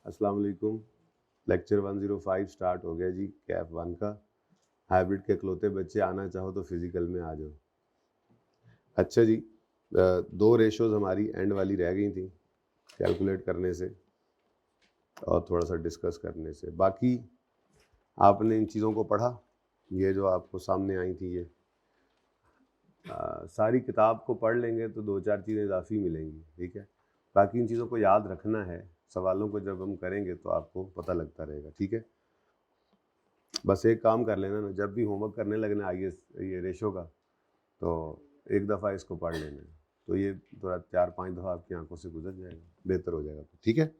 अस्सलाम वालेकुम। Lecture 105 start हो गया जी, कैफ 1 का। हाइब्रिड के इकलौते बच्चे, आना चाहो तो फिजिकल में आ जाओ। अच्छा जी, दो रेशोज़ हमारी एंड वाली रह गई थी कैलकुलेट करने से और थोड़ा सा डिस्कस करने से। बाकी आपने इन चीज़ों को पढ़ा, ये जो आपको सामने आई थी ये सारी किताब को पढ़ लेंगे तो दो चार चीज़ें इजाफी मिलेंगी, ठीक है। बाकी इन चीज़ों को याद रखना है, सवालों को जब हम करेंगे तो आपको पता लगता रहेगा, ठीक है। बस एक काम कर लेना ना, जब भी होमवर्क करने लगना आइए ये रेशो का, तो एक दफ़ा इसको पढ़ लेना है, तो ये थोड़ा 4-5 दफ़ा आपकी आंखों से गुजर जाएगा, बेहतर हो जाएगा, ठीक है।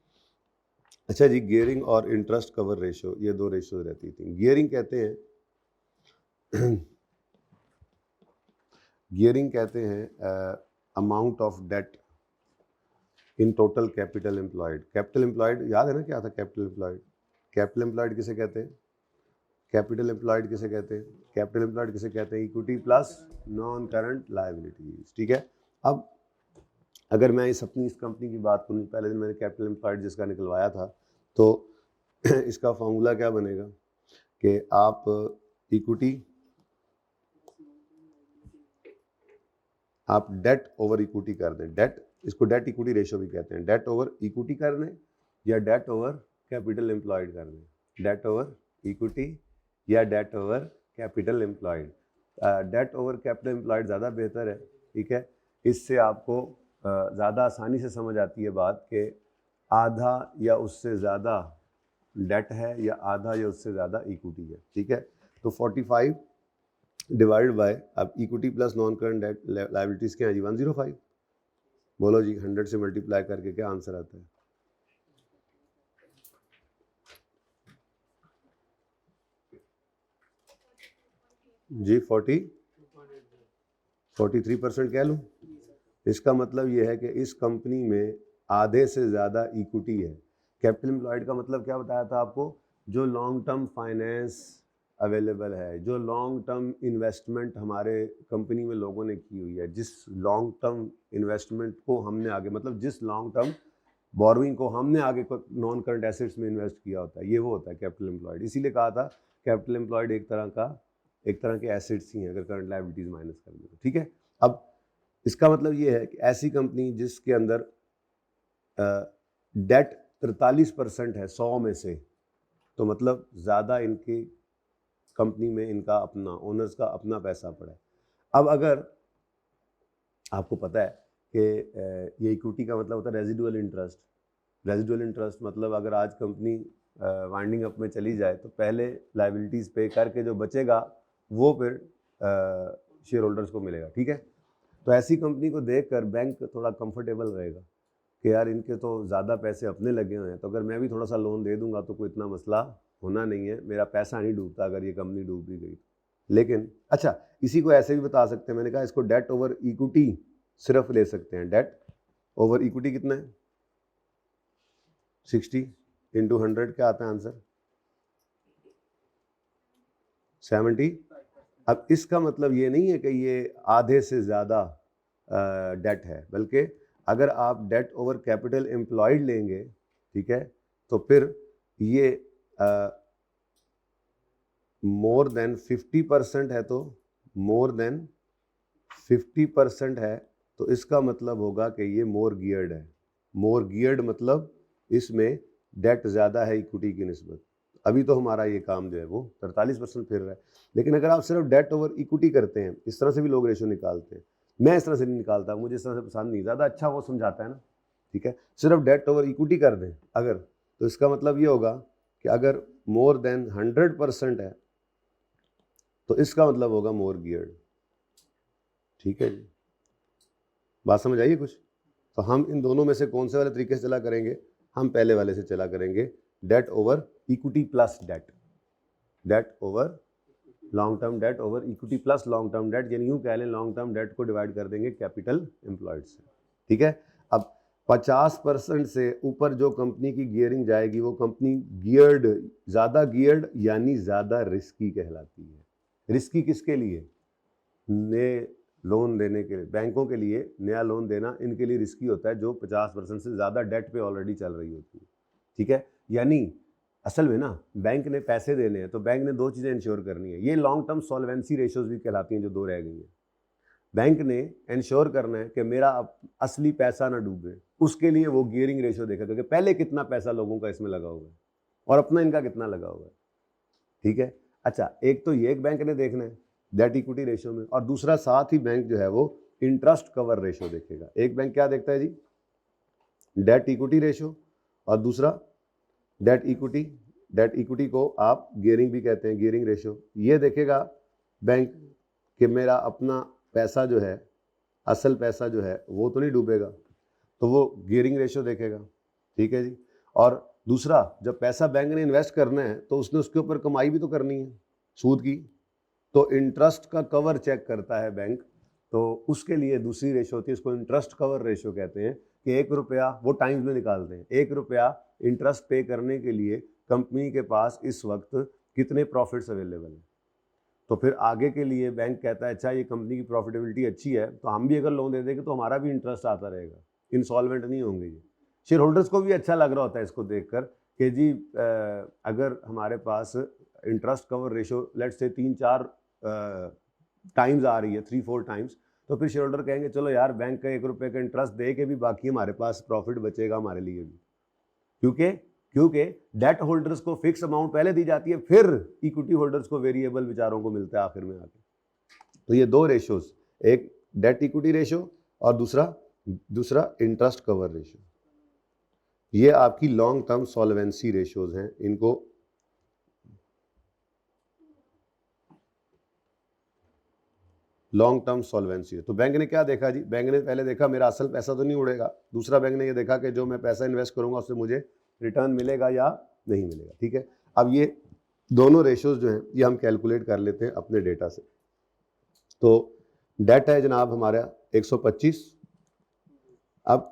अच्छा जी, गियरिंग और इंटरेस्ट कवर रेशो, ये दो रेशो रहती थी। गियरिंग कहते हैं amount of date in total capital employed. Capital employed याद है ना, क्या था कैपिटल एम्प्लॉयड? कैपिटल एम्प्लॉयड किसे कहते हैं? कैपिटल एम्प्लॉयड किसे कहते हैं? कैपिटल एम्प्लॉयड किसे कहते हैं? Equity plus non current liabilities, ठीक है। अब अगर मैं इस कंपनी की बात करूँ, पहले दिन मैंने कैपिटल एम्प्लॉयड जिसका निकलवाया था, तो इसका फॉर्मूला क्या बनेगा कि आप इक्विटी, आप डेट ओवर इक्विटी कर दें। डेट, इसको डेट इक्विटी रेशो भी कहते हैं। डेट ओवर इक्विटी कर दें या डेट ओवर कैपिटल एम्प्लॉयड कर दें। डेट ओवर इक्विटी या debt over capital employed. Debt over capital employed ज़्यादा बेहतर है, ठीक है। इससे आपको ज़्यादा आसानी से समझ आती है बात कि आधा या उससे ज़्यादा डेट है या आधा या उससे ज़्यादा इक्विटी है, ठीक है। तो 45 डिवाइड बाय, अब equity plus non current debt liabilities क्या है जी? 105। बोलो जी, 100 से मल्टीप्लाई करके क्या आंसर आता है जी? 43% कह लूँ? इसका मतलब ये है कि इस कंपनी में आधे से ज़्यादा इक्विटी है। कैपिटल एम्प्लॉयड का मतलब क्या बताया था आपको? जो लॉन्ग टर्म फाइनेंस अवेलेबल है, जो लॉन्ग टर्म इन्वेस्टमेंट हमारे कंपनी में लोगों ने की हुई है, जिस लॉन्ग टर्म इन्वेस्टमेंट को हमने आगे, मतलब जिस लॉन्ग टर्म बोरोइंग को हमने आगे नॉन करंट एसेट्स में इन्वेस्ट किया होता है, ये वो होता है कैपिटल एम्प्लॉयड। इसीलिए कहा था कैपिटल एम्प्लॉयड एक तरह के एसेट्स ही हैं अगर करंट लायबिलिटीज माइनस कर दो, ठीक है। अब इसका मतलब ये है कि ऐसी कंपनी जिसके अंदर डेट 43% है 100 में से, तो मतलब ज़्यादा इनकी कंपनी में इनका अपना ओनर्स का अपना पैसा पड़ा है। अब अगर आपको पता है कि ये इक्विटी का मतलब होता है रेजिडुअल इंटरेस्ट। रेजिडुअल इंटरेस्ट मतलब अगर आज कंपनी वाइंडिंग अप में चली जाए तो पहले लायबिलिटीज़ पे करके जो बचेगा वो फिर शेयर होल्डर्स को मिलेगा, ठीक है। तो ऐसी कंपनी को देखकर बैंक थोड़ा कंफर्टेबल रहेगा कि यार इनके तो ज़्यादा पैसे अपने लगे हुए हैं, तो अगर मैं भी थोड़ा सा लोन दे दूंगा तो कोई इतना मसला होना नहीं है, मेरा पैसा नहीं डूबता अगर ये कंपनी डूब भी गई। लेकिन अच्छा, इसी को ऐसे भी बता सकते हैं, मैंने कहा इसको डेट ओवर इक्विटी सिर्फ ले सकते हैं। डेट ओवर इक्विटी कितना है? 60 इंटू 100 क्या आता है आंसर? 70। अब इसका मतलब ये नहीं है कि ये आधे से ज़्यादा डेट है, बल्कि अगर आप डेट ओवर कैपिटल एम्प्लॉयड लेंगे, ठीक है, तो फिर ये मोर देन 50% है, तो मोर देन 50% है, तो इसका मतलब होगा कि ये मोर गियर्ड है। मोर गियर्ड मतलब इसमें डेट ज़्यादा है इक्विटी की निस्बत। अभी तो हमारा ये काम जो है वो 43% फिर रहा है। लेकिन अगर आप सिर्फ डेट ओवर इक्विटी करते हैं, इस तरह से भी लोग रेशो निकालते हैं, मैं इस तरह से नहीं निकालता, मुझे इस तरह से पसंद नहीं, ज़्यादा अच्छा वो समझाता है ना, ठीक है। सिर्फ डेट ओवर इक्विटी कर दें अगर, तो इसका मतलब ये होगा कि अगर मोर देन 100% है तो इसका मतलब होगा मोर गियर्ड, ठीक है जी। बात समझ आइए कुछ? तो हम इन दोनों में से कौन से वाले तरीके से चला करेंगे? हम पहले वाले से चला करेंगे, debt over equity plus debt. Debt over long term debt over equity plus long term debt, यानी यूं कह लें लॉन्ग टर्म डेट को डिवाइड कर देंगे कैपिटल एम्प्लॉयड से, ठीक है। अब 50% से ऊपर जो कंपनी की गियरिंग जाएगी वो कंपनी गियर्ड, ज़्यादा गियर्ड यानी ज़्यादा रिस्की कहलाती है। रिस्की किसके लिए? नए लोन देने के लिए, बैंकों के लिए नया लोन देना इनके लिए रिस्की होता है, जो 50% से ज़्यादा डेट पे ऑलरेडी चल रही होती है, ठीक है। यानी असल में ना बैंक ने पैसे देने हैं तो बैंक ने दो चीज़ें इंश्योर करनी है, ये लॉन्ग टर्म सॉल्वेंसी रेशियोज भी कहलाती हैं जो दो रह गई हैं। बैंक ने इंश्योर करना है कि मेरा असली पैसा ना डूबे, उसके लिए वो गियरिंग रेशियो देखेगा कि पहले कितना पैसा लोगों का इसमें लगा हुआ है और अपना इनका कितना लगा हुआ है। ठीक है, अच्छा एक तो ये एक बैंक ने देखना है डेट इक्विटी रेशियो में, और दूसरा साथ ही बैंक जो है वो इंटरेस्ट कवर रेशियो देखेगा। एक बैंक क्या देखता है जी, डेट इक्विटी रेशियो, और दूसरा डेट इक्विटी, डेट इक्विटी को आप गियरिंग भी कहते हैं, गियरिंग रेशियो। ये देखेगा बैंक कि मेरा अपना पैसा जो है, असल पैसा जो है वो तो नहीं डूबेगा, तो वो गियरिंग रेशियो देखेगा। ठीक है जी, और दूसरा जब पैसा बैंक ने इन्वेस्ट करना है तो उसने उसके ऊपर कमाई भी तो करनी है सूद की, तो इंटरेस्ट का कवर चेक करता है बैंक, तो उसके लिए दूसरी रेशियो होती है, इसको इंटरेस्ट कवर रेशियो कहते हैं कि 1 रुपया वो टाइम्स में निकालते हैं, 1 रुपया इंटरेस्ट पे करने के लिए कंपनी के पास इस वक्त कितने प्रॉफिट्स अवेलेबल हैं। तो फिर आगे के लिए बैंक कहता है अच्छा ये कंपनी की प्रॉफिटेबिलिटी अच्छी है तो हम भी अगर लोन दे देंगे तो हमारा भी इंटरेस्ट आता रहेगा, इंसॉल्वेंट नहीं होंगे ये। शेयर होल्डर्स को भी अच्छा लग रहा होता है इसको देखकर कि जी अगर हमारे पास interest cover ratio let's say 3-4 times आ रही है, 3-4 टाइम्स, तो फिर शेयर होल्डर कहेंगे चलो यार बैंक का 1 रुपये का इंटरेस्ट दे के भी बाकी हमारे पास प्रॉफिट बचेगा हमारे लिए भी, क्योंकि डेट होल्डर्स को फिक्स अमाउंट पहले दी जाती है, फिर इक्विटी होल्डर्स को वेरिएबल बेचारों को मिलता है आखिर में आके। तो ये दो रेशियोज, एक डेट इक्विटी रेशियो और दूसरा इंटरेस्ट कवर रेशियो, ये आपकी लॉन्ग टर्म सॉल्वेंसी रेशियोज हैं। इनको लॉन्ग टर्म सॉल्वेंसी है। तो बैंक ने क्या देखा जी, बैंक ने पहले देखा मेरा असल पैसा तो नहीं उड़ेगा, दूसरा बैंक ने ये देखा कि जो मैं पैसा इन्वेस्ट करूंगा उससे मुझे रिटर्न मिलेगा या नहीं मिलेगा। ठीक है, अब ये दोनों रेशियोज जो हैं ये हम कैलकुलेट कर लेते हैं अपने डेटा से। तो डेट है जनाब हमारा 125। अब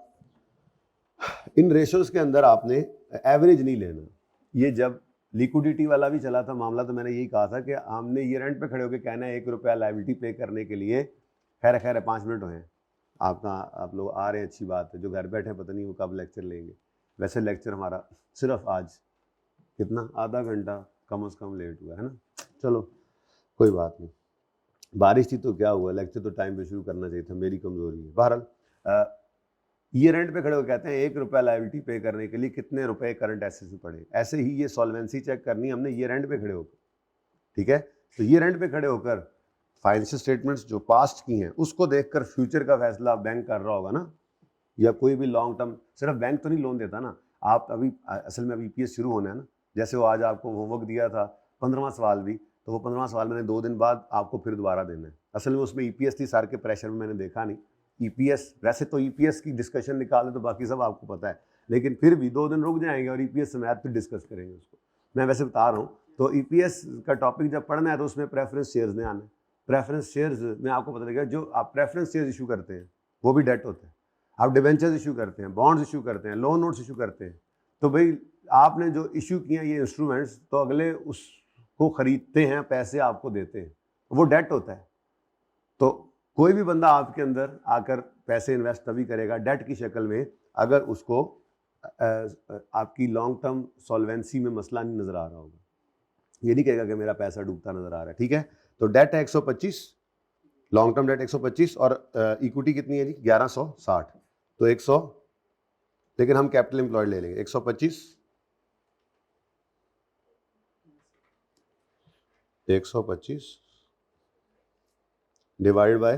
इन रेशियोज के अंदर आपने एवरेज नहीं लेना, ये जब लिक्विडिटी वाला भी चला था मामला तो मैंने यही कहा था कि हमने ये रेंट पे खड़े होकर कहना है 1 रुपया लायबिलिटी पे करने के लिए, खैर 5 मिनट हुए हैं आप लोग आ रहे हैं, अच्छी बात है, जो घर बैठे हैं पता नहीं वो कब लेक्चर लेंगे। वैसे लेक्चर हमारा सिर्फ आज कितना आधा घंटा कम से कम लेट हुआ है ना, चलो कोई बात नहीं, बारिश थी तो क्या हुआ, लेक्चर तो टाइम पे शुरू करना चाहिए था, मेरी कमजोरी है। बहरहाल ये रेंट पे खड़े हो कहते हैं 1 रुपया लायबिलिटी पे करने के लिए कितने रुपए करंट एसेट्स में पड़े, ऐसे ही ये सॉल्वेंसी चेक करनी हमने ये रेंट पे खड़े होकर। ठीक है, तो ये रेंट पे खड़े होकर फाइनेंशियल स्टेटमेंट्स जो पास्ट की हैं उसको देखकर फ्यूचर का फैसला बैंक कर रहा होगा ना, या कोई भी लॉन्ग टर्म, सिर्फ बैंक तो नहीं लोन देता ना, आप अभी असल में अभी ईपीएस शुरू होना है ना, जैसे वो आज आपको होमवर्क दिया था 15वां सवाल भी, तो वो 15वां सवाल मैंने 2 दिन बाद आपको फिर दोबारा देना है। असल में उसमें ईपीएस थी, सर के प्रेशर में मैंने देखा नहीं ईपीएस, वैसे तो ईपीएस की डिस्कशन निकाले तो बाकी सब आपको पता है, लेकिन फिर भी 2 दिन रुक जाएंगे और ईपीएस से मैथ फिर डिस्कस करेंगे उसको, मैं वैसे बता रहा हूँ। तो ईपीएस का टॉपिक जब पढ़ना है तो उसमें प्रेफरेंस शेयर्स ने आना है, प्रेफरेंस शेयर्स में आपको पता लगेगा जो आप प्रेफरेंस शेयर्स इशू करते हैं वो भी डेट होते हैं, आप डिवेंचर्स इशू करते हैं, बॉन्ड्स इशू करते हैं, लोन नोट्स इशू करते हैं, तो भाई आपने जो इशू किए हैं ये इंस्ट्रूमेंट्स तो अगले उसको खरीदते हैं, पैसे आपको देते हैं, वो डेट होता है। तो कोई भी बंदा आपके अंदर आकर पैसे इन्वेस्ट तभी करेगा डेट की शक्ल में अगर उसको आपकी लॉन्ग टर्म सॉल्वेंसी में मसला नहीं नजर आ रहा होगा, ये नहीं कहेगा कि मेरा पैसा डूबता नजर आ रहा है। ठीक है, तो डेट है 125, लॉन्ग टर्म डेट 125 और इक्विटी कितनी है जी 1160, तो 100, लेकिन हम कैपिटल एम्प्लॉयड ले लेंगे 125 डिवाइड बाय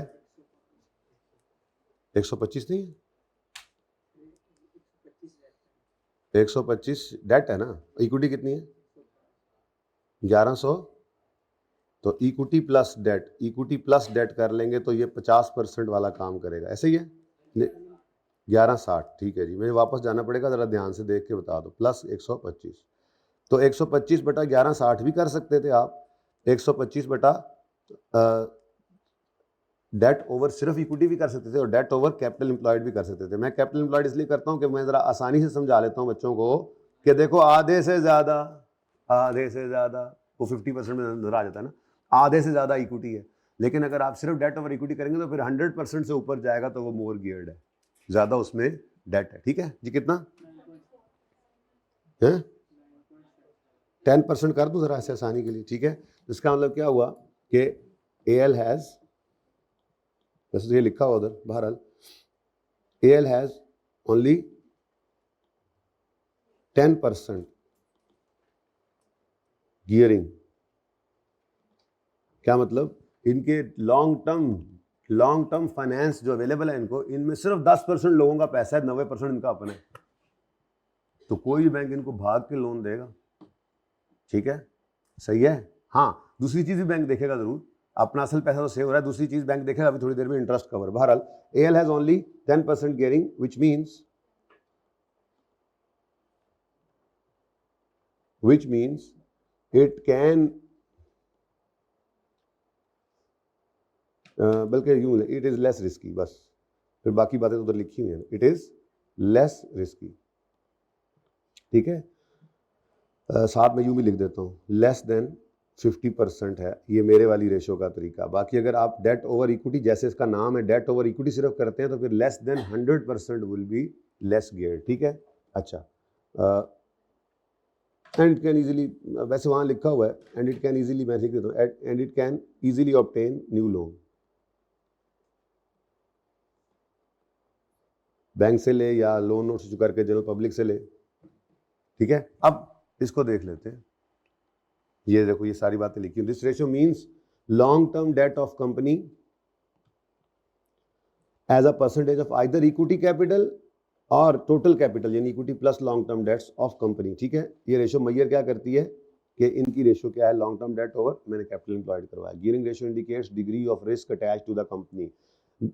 125 नहीं है, 125 डेट है ना, इक्विटी कितनी है 1100, तो इक्विटी प्लस डेट कर लेंगे तो ये 50% वाला काम करेगा, ऐसे ही है 1160। ठीक है जी, मुझे वापस जाना पड़ेगा, ज़रा ध्यान से देख के बता दो, प्लस 125, तो 125 बटा 1160 भी कर सकते थे आप, 125 बटा डेट ओवर सिर्फ इक्विटी भी कर सकते थे और डेट ओवर कैपिटल एम्प्लॉयड भी कर सकते थे। मैं कैपिटल एम्प्लॉयड इसलिए करता हूं कि मैं ज़रा आसानी से समझा लेता हूं बच्चों को कि देखो आधे से ज़्यादा वो 50% में नजर आ जाता है ना, आधे से ज़्यादा इक्विटी है, लेकिन अगर आप सिर्फ डेट ओवर इक्विटी करेंगे तो फिर 100% से ऊपर जाएगा तो वो मोर गियर्ड है, ज़्यादा उसमें डेट है। ठीक है जी, कितना है 10% कर दूं जरा ऐसे आसानी के लिए, ठीक है। इसका मतलब क्या हुआ कि AL हैज, वैसे ये लिखा हुआ उधर, बहरहाल AL हैज ओनली 10% गियरिंग। क्या मतलब, इनके लॉन्ग टर्म फाइनेंस जो अवेलेबल है इनको, इनमें सिर्फ 10% लोगों का पैसा है, 90% इनका अपना है। तो कोई भी बैंक इनको भाग के लोन देगा, ठीक है, सही है। हाँ, दूसरी चीज भी बैंक देखेगा जरूर, अपना असल पैसा तो सेव हो रहा है, दूसरी चीज बैंक देखेगा अभी थोड़ी देर में, इंटरेस्ट कवर। बहरहाल AL has only 10% gearing which means it can बल्कि यूं, इट इज लेस रिस्की, बस, फिर बाकी बातें तो उधर लिखी हुई हैं, इट इज लेस रिस्की, ठीक है। साथ में यूं भी लिख देता हूँ, लेस देन 50% है, ये मेरे वाली रेशो का तरीका। बाकी अगर आप डेट ओवर इक्विटी, जैसे इसका नाम है डेट ओवर इक्विटी सिर्फ करते हैं, तो फिर less than 100% will be less geared, ठीक है। अच्छा, एंड इट कैन इजीली, वैसे वहाँ लिखा हुआ है एंड इट कैन इजीली, मैं लिख देता हूँ, and it can easily obtain new loan, bank से ले या लोन नोट इशू करके जनरल पब्लिक से ले, ठीक है। अब इसको देख लेते हैं, ये देखो ये सारी बातें लिखी हैं। This ratio means long term debt of company as a percentage of either equity capital और टोटल कैपिटल, यानी equity plus long term debts of company, ठीक है। ये रेशियो मैयर क्या करती है कि इनकी रेशियो क्या है, लॉन्ग टर्म डेट ओवर मैंने कैपिटल एम्प्लॉयड करवाया। Gearing ratio indicates degree of risk attached to the company.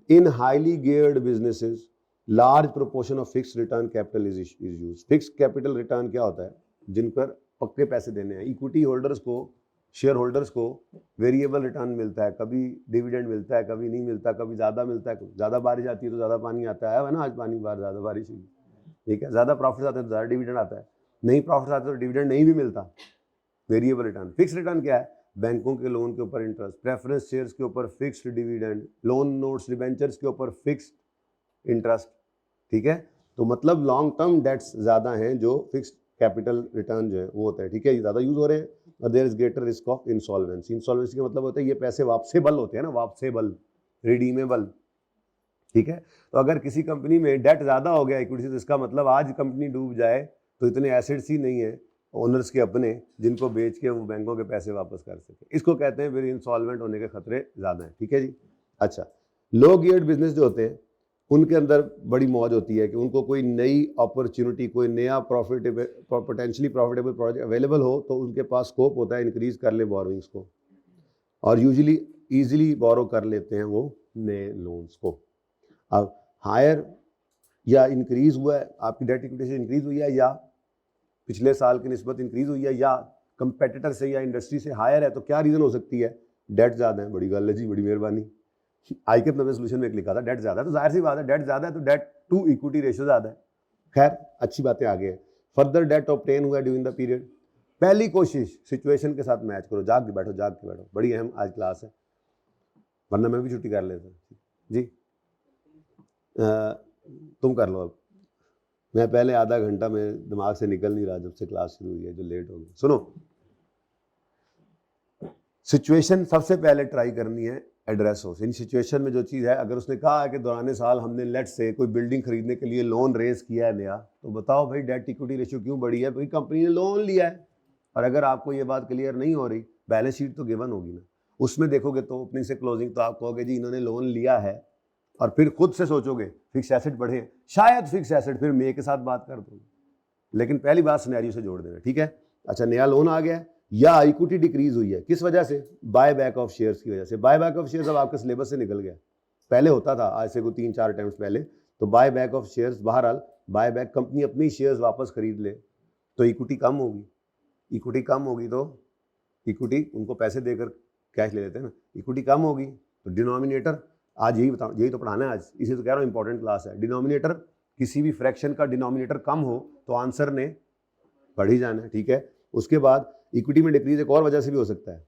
In highly geared businesses large proportion of fixed return capital is used. Fixed capital return क्या होता है, जिन पर पक्के पैसे देने हैं। इक्विटी होल्डर्स को, शेयर होल्डर्स को वेरिएबल रिटर्न मिलता है, कभी डिविडेंड मिलता है, कभी नहीं मिलता, कभी ज़्यादा मिलता है, ज़्यादा बारिश आती है तो ज़्यादा पानी आता है ना, आज पानी बार ज़्यादा बारिश हुई, ठीक है। ज़्यादा प्रॉफिट आते हैं तो ज़्यादा डिविडेंड आता है, नहीं प्रॉफिट आते तो डिविडेंड नहीं भी मिलता। Variable return. फिक्स रिटर्न क्या है, बैंकों के लोन के ऊपर इंटरेस्ट, प्रेफरेंस शेयर्स के ऊपर fixed dividend, loan notes debentures के ऊपर फिक्स्ड इंटरेस्ट, ठीक है। तो मतलब लॉन्ग टर्म डेट्स ज़्यादा हैं जो फिक्स्ड कैपिटल रिटर्न जो है वो होता है, ठीक है, ये ज़्यादा यूज हो रहे हैं। और there is greater risk of insolvency. Insolvency का मतलब होता है ये पैसे वापसेबल होते हैं ना, वापसेबल, रिडीमेबल, ठीक है। तो अगर किसी कंपनी में डेट ज़्यादा हो गया इक्विटी से, तो इसका मतलब आज कंपनी डूब जाए तो इतने एसेट्स ही नहीं है ओनर्स के अपने जिनको बेच के वो बैंकों के पैसे वापस कर सके। इसको कहते हैं फिर इंसॉल्वेंट होने के खतरे ज़्यादा हैं, ठीक है जी। अच्छा, लो गियर्ड बिजनेस जो होते हैं उनके अंदर बड़ी मौज होती है कि उनको कोई नई अपॉर्चुनिटी, कोई नया पोटेंशियली प्रॉफिटेबल प्रोजेक्ट अवेलेबल हो तो उनके पास स्कोप होता है इंक्रीज कर ले बोरोइंग्स को, और यूजुअली ईजिली बोरो कर लेते हैं वो नए लोन्स को। अब हायर या इंक्रीज हुआ है, आपकी डेट इक्विटी से इंक्रीज हुई है या पिछले साल की निस्बत इंक्रीज हुई है या कंपेटिटर से या इंडस्ट्री से हायर है, तो क्या रीज़न हो सकती है, डेट ज़्यादा है। बड़ी गल है जी, बड़ी मेहरबानी। आईकेप नवे सोल्यूशन में एक लिखा था डेट ज़्यादा है, तो जाहिर सी बात है डेट ज़्यादा है तो डेट टू इक्विटी रेशियो ज़्यादा है। खैर अच्छी बातें आगे हैं। फर्दर डेट ऑब्टेन हुआ ड्यूरिंग द पीरियड। पहली कोशिश सिचुएशन के साथ मैच करो, जाग के बैठो, बड़ी अहम आज क्लास है, वरना मैं भी छुट्टी कर लेता जी। तुम कर लो अब, मैं पहले आधा घंटा में दिमाग से निकल नहीं रहा जब से क्लास शुरू हुई है, जो लेट हो गई। सुनो, सिचुएशन सबसे पहले ट्राई करनी है एड्रेस हो। इन सिचुएशन में जो चीज़ है, अगर उसने कहा है कि दौरान साल हमने लेट से कोई बिल्डिंग खरीदने के लिए लोन रेज किया है नया, तो बताओ भाई डेट इक्विटी रेशियो क्यों बढ़ी है, भाई कंपनी ने लोन लिया है। और अगर आपको ये बात क्लियर नहीं हो रही, बैलेंस शीट तो गिवन होगी ना, उसमें देखोगे तो ओपनिंग से क्लोजिंग तो आप कहोगे जी इन्होंने लोन लिया है, और फिर खुद से सोचोगे फिक्स एसेट बढ़े, शायद फिक्स एसेट, फिर मे के साथ बात कर दोगे, लेकिन पहली बात सिनेरियो से जोड़ देना, ठीक है। अच्छा, नया लोन आ गया या इक्विटी डिक्रीज हुई है, किस वजह से, बाय बैक ऑफ शेयर्स की वजह से। बाय बैक ऑफ शेयर्स अब आपके सिलेबस से निकल गया, पहले होता था आज से कोई 3-4 टाइम्स पहले। तो बाय बैक ऑफ शेयर्स, बहरहाल बाय बैक, कंपनी अपनी शेयर्स वापस खरीद ले तो इक्विटी कम होगी, इक्विटी कम होगी तो इक्विटी उनको पैसे देकर कैश ले लेते हैं ना, इक्विटी कम होगी तो डिनोमिनेटर, आज यही बताओ, यही तो पढ़ाना है आज, इसे तो कह रहा हूँ इंपॉर्टेंट क्लास है। डिनोमिनेटर, किसी भी फ्रैक्शन का डिनोमिनेटर कम हो तो आंसर ने बढ़ ही जाना है, ठीक है। उसके बाद इक्विटी में डिक्रीज एक और वजह से भी हो सकता है,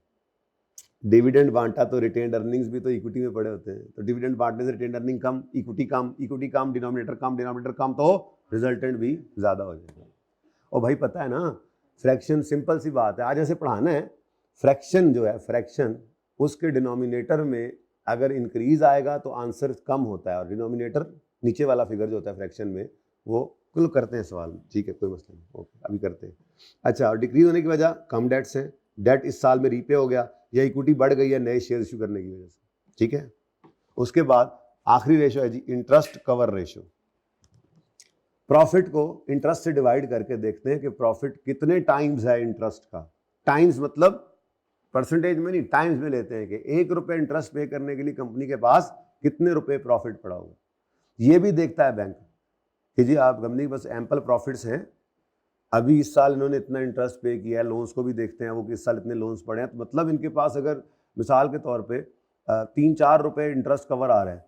डिविडेंड बांटा तो रिटेन्ड अर्निंग्स भी तो इक्विटी में पड़े होते हैं, तो डिविडेंड बांटने से रिटेन्ड अर्निंग कम, इक्विटी कम, डिनोमिनेटर कम तो रिजल्टेंट भी ज़्यादा हो जाएगा। और भाई पता है ना, फ्रैक्शन सिंपल सी बात है, आज ऐसे पढ़ाना है। फ्रैक्शन जो है, फ्रैक्शन उसके डिनोमिनेटर में अगर इंक्रीज आएगा तो आंसर कम होता है, और डिनोमिनेटर नीचे वाला फिगर जो होता है फ्रैक्शन में, वो कुल करते हैं सवाल, ठीक है कोई मसला नहीं, ओके अभी करते हैं। अच्छा, और डिक्रीज होने की वजह कम डेट्स हैं, डेट इस साल में रीपे हो गया या इक्विटी बढ़ गई है नए शेयर इशू करने की वजह से, ठीक है। उसके बाद आखिरी रेशो है जी इंटरेस्ट कवर रेशो। प्रॉफिट को इंटरेस्ट से डिवाइड करके देखते हैं कि प्रॉफिट कितने टाइम्स है इंटरेस्ट का। टाइम्स मतलब परसेंटेज में नहीं, टाइम्स में लेते हैं कि 1 रुपये इंटरेस्ट पे करने के लिए कंपनी के पास कितने रुपए प्रॉफिट पड़ा होगा। ये भी देखता है बैंक कि जी आप कंपनी के पास एम्पल प्रॉफिट्स हैं, अभी इस साल इन्होंने इतना इंटरेस्ट पे किया है, लोन्स को भी देखते हैं वो कि इस साल इतने लोन्स पड़े हैं, तो मतलब इनके पास अगर मिसाल के तौर पे 3-4 रुपए इंटरेस्ट कवर आ रहा है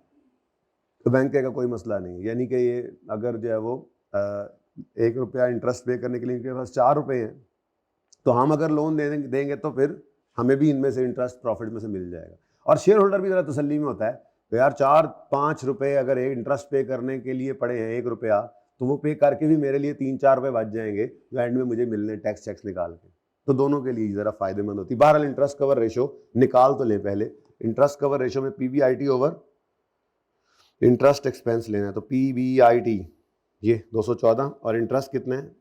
तो बैंक का कोई मसला नहीं, यानी कि ये अगर जो है वो 1 रुपया इंटरेस्ट पे करने के लिए इनके पास 4 रुपए हैं, तो हम अगर लोन देंगे तो फिर हमें भी इनमें से इंटरेस्ट प्रॉफिट में से मिल जाएगा। और शेयर होल्डर भी ज़रा तसल्ली में होता है तो यार 4-5 रुपए अगर एक इंटरेस्ट पे करने के लिए पड़े हैं 1 रुपया, तो वो पे करके भी मेरे लिए 3-4 रुपए बच जाएंगे जो एंड में मुझे मिलने टैक्स निकाल के, तो दोनों के लिए ज़रा फायदेमंद होती है। बहरहाल इंटरेस्ट कवर रेशो निकाल तो लें पहले। इंटरेस्ट कवर रेशो में PBIT ओवर इंटरेस्ट एक्सपेंस लेना है, तो PBIT ये 214, और इंटरेस्ट कितने हैं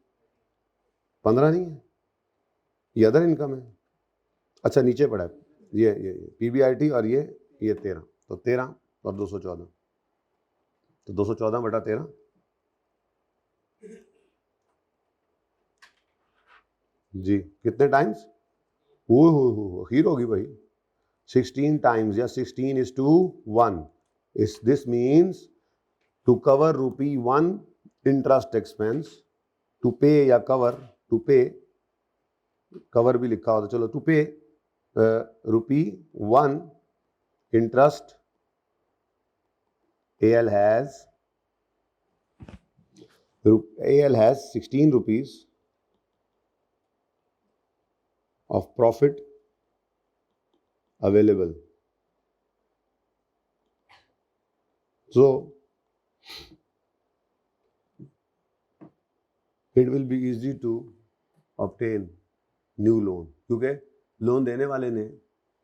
15 नहीं है, ये अदर इनकम है, अच्छा नीचे पड़ा है ये PBIT और ये 13, तो 13 और 214, तो 214 बटा 13 जी कितने टाइम्स, हो खीर होगी भाई 16 टाइम्स, या 16:1 इस this means to cover ₹1 interest expense, to pay या कवर, टू पे कवर भी लिखा होता, चलो टू पे ₹1 interest AL has 16 rupees of profit available. So it will be easy to obtain new loan, क्योंकि लोन देने वाले ने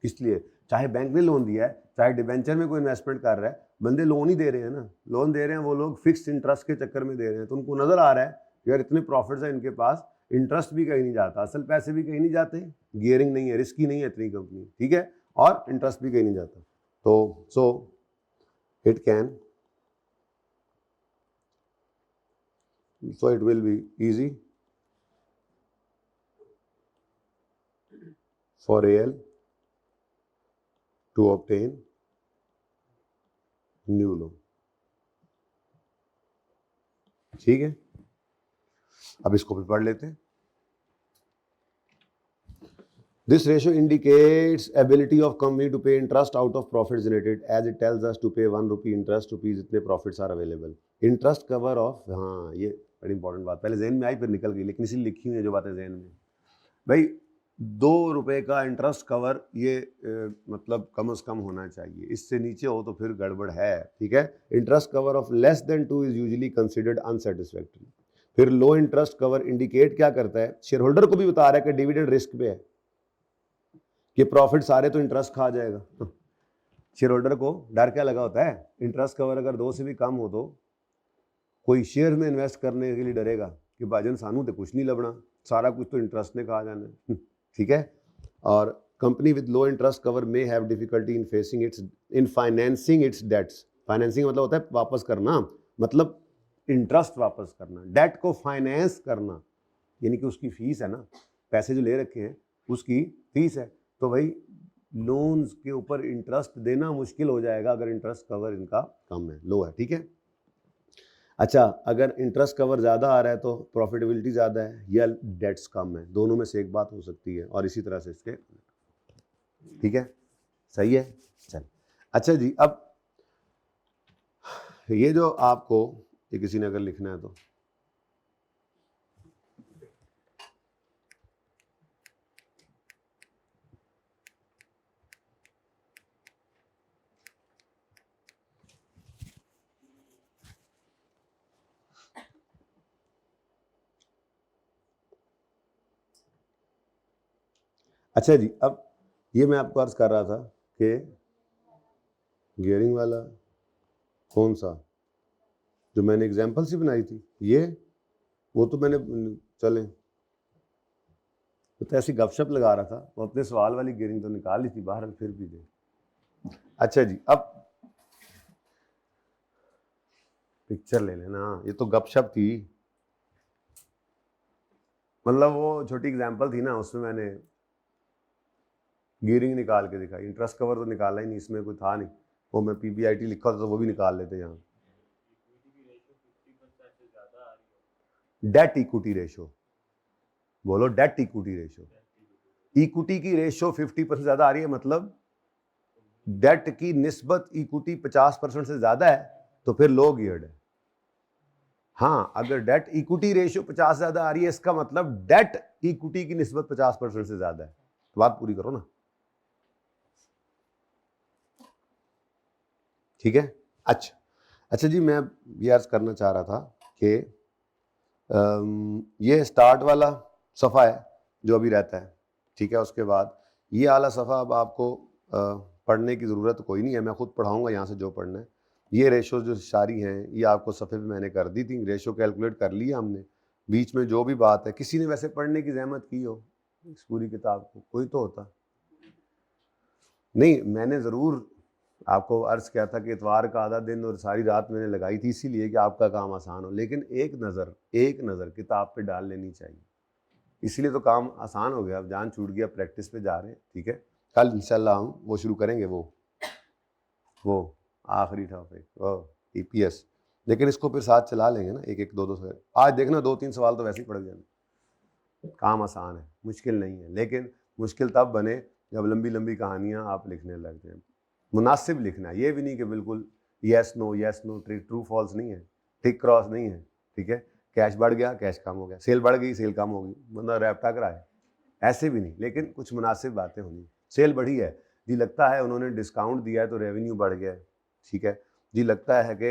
किस लिए, चाहे बैंक ने लोन दिया है चाहे डिबेंचर में कोई इन्वेस्टमेंट कर रहा है, बंदे लोन ही दे रहे हैं ना, लोन दे रहे हैं वो लोग फिक्स्ड इंटरेस्ट के चक्कर में दे रहे हैं, तो उनको नजर आ रहा है यार इतने प्रॉफिट्स हैं इनके पास, इंटरेस्ट भी कहीं नहीं जाता, असल पैसे भी कहीं नहीं जाते, गियरिंग नहीं है, रिस्की नहीं है इतनी कंपनी, ठीक है, और इंटरेस्ट भी कहीं नहीं जाता, तो so it can, so it will be easy for AL to obtain new loan, ठीक है। अब इसको भी पढ़ लेते हैं। This ratio indicates ability of company to pay interest out of profits generated, as it tells us to pay 1 rupee interest rupees इतने profits are available. Interest cover of, हाँ ये बड़ी इंपॉर्टेंट बात, पहले जहन में आई फिर निकल गई, लेकिन इसीलिए लिखी हुई है जो बातें जहन में। भाई 2 रुपए का इंटरेस्ट कवर ये मतलब कम से कम होना चाहिए, इससे नीचे हो तो फिर गड़बड़ है, ठीक है। Interest cover of less than 2 is usually considered unsatisfactory. फिर लो इंटरेस्ट कवर इंडिकेट क्या करता है, शेयर होल्डर को भी बता रहा है कि डिविडेंड रिस्क पे है, कि प्रॉफिट सारे तो इंटरेस्ट खा जाएगा। शेयर होल्डर को डर क्या लगा होता है, इंटरेस्ट कवर अगर 2 से भी कम हो तो कोई शेयर में इन्वेस्ट करने के लिए डरेगा कि भाजन सानू तो कुछ नहीं लबना, सारा कुछ तो इंटरेस्ट ने खा जाना है, ठीक है। और company with low interest cover may have difficulty in financing its debts. Financing मतलब होता है वापस करना, मतलब इंटरेस्ट वापस करना, डेट को फाइनेंस करना, यानी कि उसकी फीस है ना, पैसे जो ले रखे हैं उसकी फीस है, तो भाई लोन्स के ऊपर इंटरेस्ट देना मुश्किल हो जाएगा अगर इंटरेस्ट कवर इनका कम है, लो है, ठीक है। अच्छा, अगर इंटरेस्ट कवर ज़्यादा आ रहा है तो प्रॉफिटेबिलिटी ज़्यादा है या डेट्स कम है, दोनों में से एक बात हो सकती है, और इसी तरह से इसके, ठीक है, सही है। चल अच्छा जी, अब ये जो आपको ये किसी ने अगर लिखना है तो अच्छा जी, अब ये मैं आपको अर्ज कर रहा था कि गियरिंग वाला कौन सा जो मैंने एग्जाम्पल से बनाई थी, ये वो तो मैंने चले तो ऐसी गपशप लगा रहा था, वो अपने सवाल वाली गियरिंग तो निकाल ली थी बाहर, फिर भी दे। अच्छा जी, अब पिक्चर ले लेना, ये तो गपशप थी, मतलब वो छोटी एग्जाम्पल थी ना, उसमें मैंने गियरिंग निकाल के दिखाई। इंटरेस्ट कवर तो निकाला ही नहीं, इसमें कोई था नहीं, वो मैं पीबीआईटी लिखा था तो वो भी निकाल लेते यहाँ। डेट इक्विटी रेशो, बोलो डेट इक्विटी रेशो। इक्विटी की रेशो 50% ज्यादा आ रही है, मतलब डेट की निस्बत इक्विटी 50% से ज्यादा है, तो फिर लो गियर्ड है। हाँ, अगर डेट इक्विटी रेशियो 50 ज्यादा आ रही है, इसका मतलब डेट इक्विटी की निस्बत 50% से ज्यादा है। तो बात पूरी करो ना, ठीक है। अच्छा जी, मैं ये अर्ज करना चाह रहा था कि ये स्टार्ट वाला सफ़ा है जो अभी रहता है, ठीक है। उसके बाद ये आला सफ़ा अब आपको पढ़ने की ज़रूरत कोई नहीं है, मैं खुद पढ़ाऊँगा यहाँ से जो पढ़ना है। ये रेशो जो सारी हैं ये आपको सफ़े पे मैंने कर दी थी, रेशो कैलकुलेट कर लिया हमने। बीच में जो भी बात है, किसी ने वैसे पढ़ने की जहमत की हो इस पूरी किताब को, कोई तो होता नहीं। मैंने ज़रूर आपको अर्ज़ किया था कि इतवार का आधा दिन और सारी रात मैंने लगाई थी इसीलिए कि आपका काम आसान हो, लेकिन एक नज़र किताब पे डाल लेनी चाहिए, इसलिए तो काम आसान हो गया। अब जान छूट गया, प्रैक्टिस पे जा रहे हैं, ठीक है। कल इंशाल्लाह हम वो शुरू करेंगे, वो आखिरी टॉपिक वो ईपीएस, लेकिन इसको फिर साथ चला लेंगे ना, एक एक दो सवाल। आज देखना 2-3 सवाल तो वैसे ही पड़ जाने, काम आसान है, मुश्किल नहीं है, लेकिन मुश्किल तब बने जब लंबी लंबी कहानियाँ आप लिखने लग जाएं। मुनासिब लिखना है, ये भी नहीं कि बिल्कुल यस नो ट्रू फॉल्स नहीं है, टिक क्रॉस नहीं है, ठीक है। कैश बढ़ गया, कैश कम हो गया, सेल बढ़ गई, सेल कम होगी, बंदा रैप्टा कराए, ऐसे भी नहीं, लेकिन कुछ मुनासिब बातें होनी। सेल बढ़ी है जी, लगता है उन्होंने डिस्काउंट दिया है तो रेवेन्यू बढ़ गया है, ठीक है जी। लगता है कि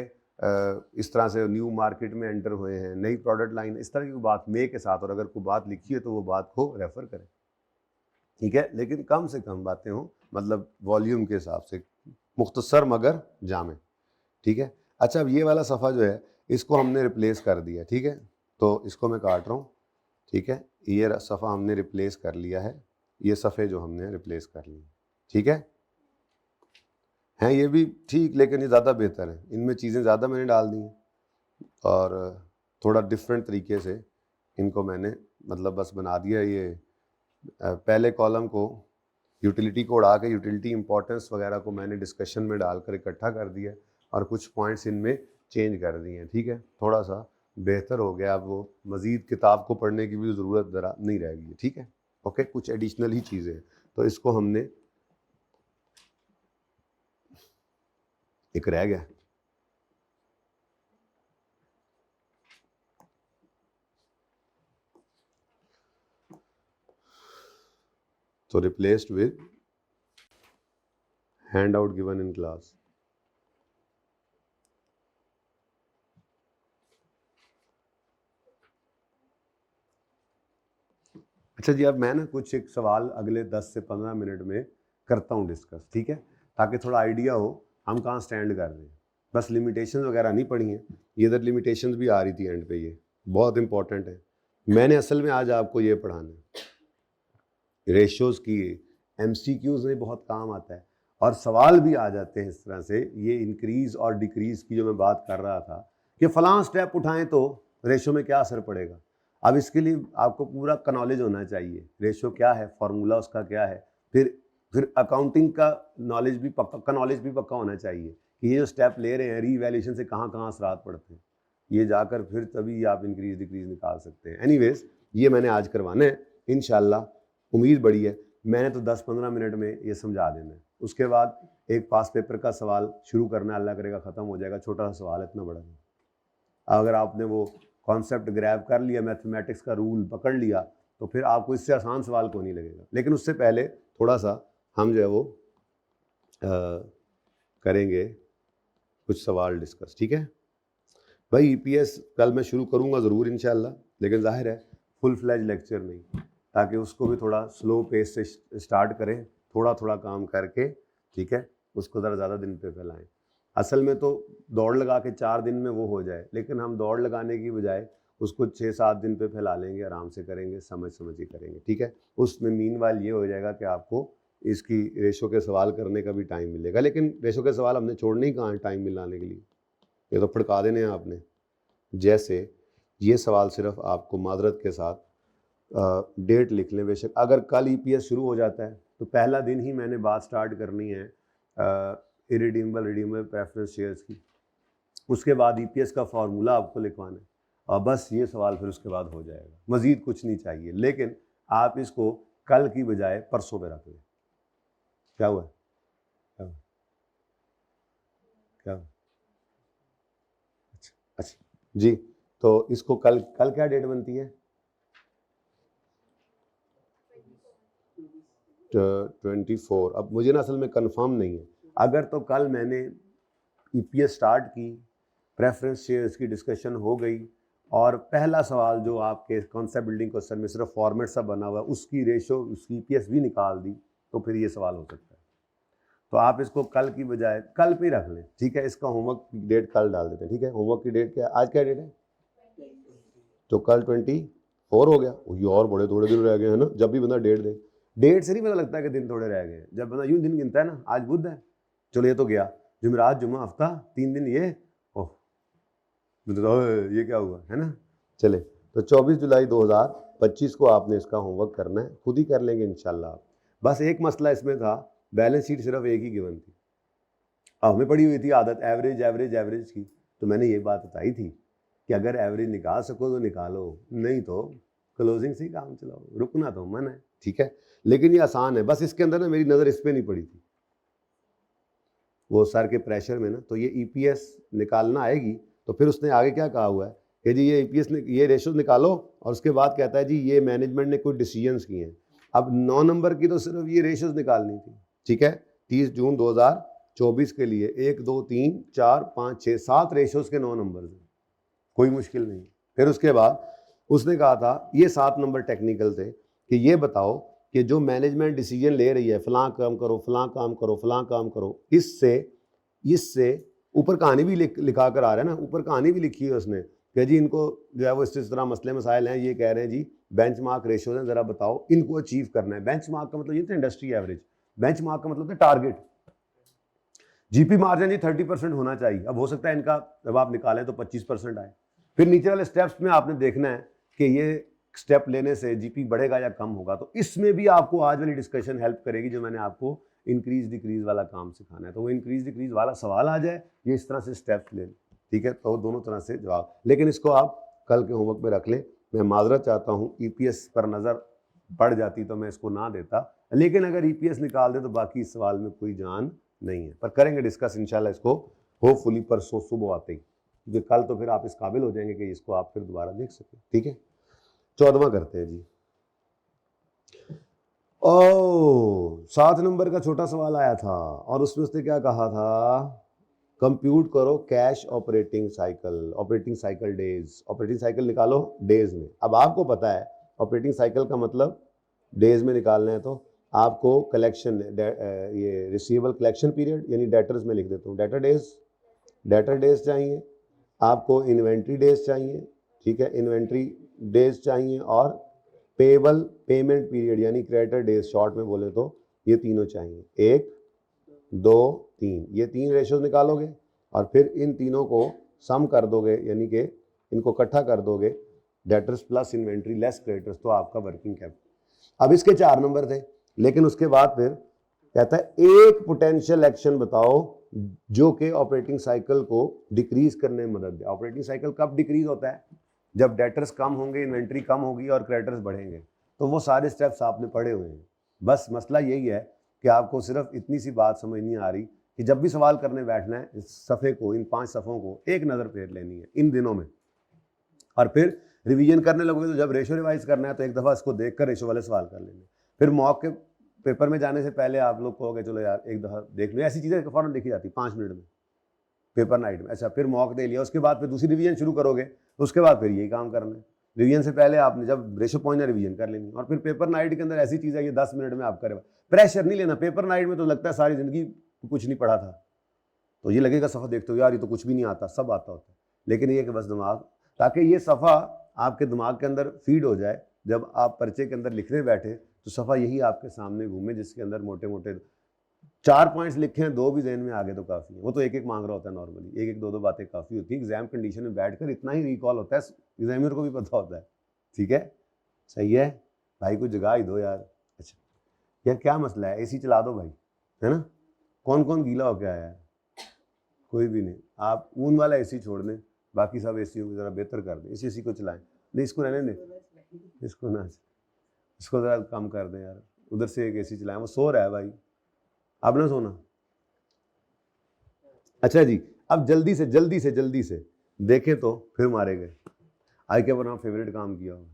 इस तरह से न्यू मार्केट में एंटर हुए हैं, नई प्रोडक्ट लाइन, इस तरह की बात मे के साथ, और अगर कोई बात लिखी है तो वो बात को रेफर करें, ठीक है। लेकिन कम से कम बातें हों, मतलब वॉल्यूम के हिसाब से, मुख्तसर मगर जामे, ठीक है। अच्छा, अब ये वाला सफ़ा जो है इसको हमने रिप्लेस कर दिया, ठीक है। तो इसको मैं काट रहा हूँ, ठीक है। ये सफ़ा हमने रिप्लेस कर लिया है, ये सफ़े जो हमने रिप्लेस कर लिए, ठीक है। हैं ये भी ठीक, लेकिन ये ज़्यादा बेहतर है, इनमें चीज़ें ज़्यादा मैंने डाल दी हैं और थोड़ा डिफरेंट तरीके से इनको मैंने मतलब बस बना दिया। ये पहले कॉलम को यूटिलिटी को उड़ा के यूटिलिटी इंपॉर्टेंस वगैरह को मैंने डिस्कशन में डालकर इकट्ठा कर दिया और कुछ पॉइंट्स इनमें चेंज कर दिए हैं, ठीक है। थोड़ा सा बेहतर हो गया, अब वो मज़ीद किताब को पढ़ने की भी ज़रूरत नहीं रहेगी, ठीक है। ओके, कुछ एडिशनल ही चीज़ें हैं, तो इसको हमने एक रह गया, तो replaced with hand out given in class. अच्छा जी, अब मैं ना कुछ एक सवाल अगले 10 से 15 मिनट में करता हूँ डिस्कस, ठीक है, ताकि थोड़ा आइडिया हो हम कहाँ स्टैंड कर रहे हैं। बस लिमिटेशंस वगैरह नहीं पढ़ी हैं, ये इधर लिमिटेशंस भी आ रही थी एंड पे, ये बहुत इंपॉर्टेंट है। मैंने असल में आज आपको ये पढ़ाना है, रेशोज़ की MCQs में बहुत काम आता है और सवाल भी आ जाते हैं इस तरह से। ये इंक्रीज़ और डिक्रीज़ की जो मैं बात कर रहा था कि फ़लाँ स्टेप उठाएं तो रेशो में क्या असर पड़ेगा। अब इसके लिए आपको पूरा का नॉलेज होना चाहिए, रेशो क्या है, फार्मूला उसका क्या है, फिर अकाउंटिंग का नॉलेज भी पक्का होना चाहिए कि ये जो स्टेप ले रहे हैं रीवैल्यूएशन से कहाँ कहाँ असरात पड़ते हैं, ये जाकर फिर तभी आप इंक्रीज डिक्रीज निकाल सकते हैं। एनीवेज, ये मैंने आज करवाना है इंशाल्लाह, उम्मीद बड़ी है। मैंने तो 10-15 मिनट में ये समझा देना है, उसके बाद एक पास पेपर का सवाल शुरू करना, अल्लाह करेगा ख़त्म हो जाएगा। छोटा सा सवाल है, इतना बड़ा नहीं। अगर आपने वो कॉन्सेप्ट ग्रैब कर लिया, मैथमेटिक्स का रूल पकड़ लिया, तो फिर आपको इससे आसान सवाल को नहीं लगेगा। लेकिन उससे पहले थोड़ा सा हम जो है वो करेंगे कुछ सवाल डिस्कस, ठीक है भाई। EPS कल मैं शुरू करूँगा ज़रूर इंशाल्लाह, लेकिन जाहिर है फुल फ्लैज लेक्चर नहीं, ताकि उसको भी थोड़ा स्लो पेस से स्टार्ट करें, थोड़ा थोड़ा काम करके, ठीक है, उसको ज़रा ज़्यादा दिन पे फैलाएं। असल में तो दौड़ लगा के 4 दिन में वो हो जाए, लेकिन हम दौड़ लगाने की बजाय उसको 6-7 दिन पे फैला लेंगे, आराम से करेंगे, समझ के करेंगे, ठीक है। उसमें मीनवाइल ये हो जाएगा कि आपको इसकी रेशो के सवाल करने का भी टाइम मिलेगा, लेकिन रेशो के सवाल हमने छोड़ने ही कहाँ है टाइम मिलाने के लिए, ये तो फड़का देने हैं आपने। जैसे ये सवाल सिर्फ आपको माजरत के साथ डेट लिख लें, बेशक अगर कल ईपीएस शुरू हो जाता है तो पहला दिन ही मैंने बात स्टार्ट करनी है इरिडीमेबल रिडीमेबल प्रेफरेंस शेयर्स की, उसके बाद ईपीएस का फार्मूला आपको लिखवाना है और बस ये सवाल फिर उसके बाद हो जाएगा, मज़ीद कुछ नहीं चाहिए। लेकिन आप इसको कल की बजाय परसों पे रख लें। क्या हुआ क्या हुआ क्या हुआ? अच्छा जी, तो इसको कल क्या डेट बनती है? 24। अब मुझे ना असल में कंफर्म नहीं है, अगर तो कल मैंने ईपीएस स्टार्ट की, प्रेफरेंस शेयर्स की डिस्कशन हो गई और पहला सवाल जो आपके कॉन्सेप्ट बिल्डिंग क्वेश्चन में सिर्फ फॉर्मेट सा बना हुआ है उसकी रेशो उसकी ईपीएस भी निकाल दी, तो फिर ये सवाल हो सकता है। तो आप इसको कल की बजाय कल पे ही रख लें, ठीक है। इसका होमवर्क की डेट कल डाल देते हैं, ठीक है। होमवर्क की डेट क्या, आज क्या डेट है? तो कल 24 हो गया। ये और बड़े थोड़े दिन रह गए हैं ना, जब भी बंदा डेट दे, डेट से नहीं पता लगता है कि दिन थोड़े रह गए हैं, जब बंदा यूं दिन गिनता है ना, आज बुध है, चलो ये तो गया, जुमेरात जुम्मा हफ्ता 3 दिन, ये ओह ये क्या हुआ है ना। चले, तो 24 जुलाई 2025 को आपने इसका होमवर्क करना है, खुद ही कर लेंगे इंशाल्लाह। बस एक मसला इसमें था, बैलेंस शीट सिर्फ एक ही गिवन थी, हमें पड़ी हुई थी आदत एवरेज एवरेज एवरेज की, तो मैंने ये बात बताई थी कि अगर एवरेज निकाल सको तो निकालो, नहीं तो क्लोजिंग से ही काम चलाओ, रुकना तो मन है, ठीक है। लेकिन ये आसान है, बस इसके अंदर ना मेरी नज़र इस पर नहीं पड़ी थी वो सर के प्रेशर में ना, तो ये ईपीएस निकालना आएगी तो फिर उसने आगे क्या कहा हुआ है कि जी ये ईपीएस ये रेशो निकालो, और उसके बाद कहता है जी ये मैनेजमेंट ने कुछ डिसीजंस किए हैं। अब 9 नंबर की तो सिर्फ ये रेशोज निकालनी थी, ठीक है। 30 जून 2024 के लिए 1 2 3 4 5 6 7 रेशोज के 9 नंबर हैं, कोई मुश्किल नहीं। फिर उसके बाद उसने कहा था ये 7 नंबर टेक्निकल थे कि ये बताओ कि जो मैनेजमेंट डिसीजन ले रही है, फलां काम करो फलां काम करो फलां काम करो, इससे ऊपर कहानी भी लिखा कर आ रहा है ना, ऊपर कहानी भी लिखी है उसने कि जी इनको जो है वो इस तरह मसले मसाइल हैं, ये कह रहे हैं जी बेंचमार्क रेशोज हैं, ज़रा बताओ इनको अचीव करना है। बेंचमार्क का मतलब ये था इंडस्ट्री एवरेज, बेंचमार्क का मतलब था टारगेट। जीपी मार्जिन जी 30% होना चाहिए, अब हो सकता है इनका जब आप निकालें तो 25% आए। फिर नीचे वाले स्टेप्स में आपने देखना है कि ये स्टेप लेने से जीपी बढ़ेगा या कम होगा, तो इसमें भी आपको आज वाली डिस्कशन हेल्प करेगी, जो मैंने आपको इंक्रीज डिक्रीज वाला काम सिखाना है। तो वो इंक्रीज डिक्रीज वाला सवाल आ जाए, ये इस तरह से स्टेप्स ले, ठीक है, तो दोनों तरह से जवाब। लेकिन इसको आप कल के होमवर्क में रख लें। मैं माजरत चाहता हूँ, ईपीएस पर नज़र पड़ जाती तो मैं इसको ना देता, लेकिन अगर ईपीएस निकाल दे तो बाकी इस सवाल में कोई जान नहीं है, पर करेंगे डिस्कस इंशाल्लाह इसको होपफुली परसों सुबह आते ही, क्योंकि कल तो फिर आप इस काबिल हो जाएंगे कि इसको आप फिर दोबारा देख सकें, ठीक है। 14वां करते हैं जी। 7 नंबर का छोटा सवाल आया था और उसमें उसने क्या कहा था, कंप्यूट करो cash operating cycle days, operating cycle निकालो डेज में। अब आपको पता है ऑपरेटिंग साइकिल का मतलब डेज में निकालना है, तो आपको कलेक्शन ये रिसीवेबल कलेक्शन पीरियड यानी डेटर्स में लिख देता हूँ, डेटर डेज चाहिए आपको, इन्वेंट्री डेज चाहिए, ठीक है, इन्वेंट्री डेज चाहिए, और पेबल पेमेंट पीरियड यानी क्रेडिटर डेज शॉर्ट में बोले तो ये तीनों चाहिए। 1 2 3 ये 3 रेशोज निकालोगे और फिर इन तीनों को सम कर दोगे, यानी कि इनको इकट्ठा कर दोगे, debtors plus inventory less creditors, तो आपका वर्किंग कैपिटल। अब इसके 4 नंबर थे, लेकिन उसके बाद फिर कहता है एक पोटेंशियल एक्शन बताओ जो कि ऑपरेटिंग साइकिल को डिक्रीज करने में मदद दे। ऑपरेटिंग साइकिल कब डिक्रीज होता है? जब डेटर्स कम होंगे, इन्वेंट्री कम होगी और क्रेडिटर्स बढ़ेंगे। तो वो सारे स्टेप्स आपने पढ़े हुए हैं, बस मसला यही है कि आपको सिर्फ इतनी सी बात समझ नहीं आ रही कि जब भी सवाल करने बैठना है, इस सफ़े को, इन 5 सफ़ों को एक नज़र फेर लेनी है इन दिनों में, और फिर रिवीजन करने लगोगे तो जब रेशो रिवाइज करना है तो एक दफ़ा इसको देख कर रेशो वाले सवाल कर लेंगे। फिर मॉक के पेपर में जाने से पहले आप लोग कहोगे चलो यार एक दफ़ा देख लो, ऐसी चीज़ें फ़ौरन देखी जाती 5 मिनट में पेपर नाइट में। अच्छा, फिर मॉक दे लिया, उसके बाद फिर दूसरी रिवीजन शुरू करोगे, उसके बाद फिर यही काम करना है। रिवीजन से पहले आपने जब रेशो पहुंचना रिवीजन कर लेनी, और फिर पेपर नाइट के अंदर ऐसी चीज़ है ये 10 मिनट में आप करें, प्रेशर नहीं लेना। पेपर नाइट में तो लगता है सारी जिंदगी कुछ नहीं पढ़ा था, तो ये लगेगा सफ़ा देखते हो यार ये तो कुछ भी नहीं आता, सब आता होता है, लेकिन ये कि बस दिमाग, ताकि ये सफ़ा आपके दिमाग के अंदर फीड हो जाए, जब आप पर्चे के अंदर लिखने बैठे तो सफ़ा यही आपके सामने घूमे, जिसके अंदर मोटे मोटे 4 पॉइंट्स लिखे हैं, 2 भी जहन में आगे तो काफ़ी है। वो तो एक एक मांग रहा होता है नॉर्मली, एक एक दो दो बातें काफ़ी होती है। एग्जाम कंडीशन में बैठकर इतना ही रिकॉल होता है, एग्जामिनर को भी पता होता है। ठीक है, सही है भाई, को जगा ही दो यार। अच्छा यार क्या मसला है, एसी चला दो भाई, है ना। कौन कौन गीला होके आया है? कोई भी नहीं। आप ऊन वाला एसी छोड़ दें, बाकी सब एसी को ज़रा बेहतर कर दें। इस एसी को चलाएं, नहीं इसको रहने दें, इसको ना, इसको ज़रा कम कर दें यार। उधर से एक एसी चलाएं, वो सो रहा है भाई, आप ना सोना। अच्छा जी, अब जल्दी से देखें तो फिर मारे गए। आई क्या अपना फेवरेट काम किया हो।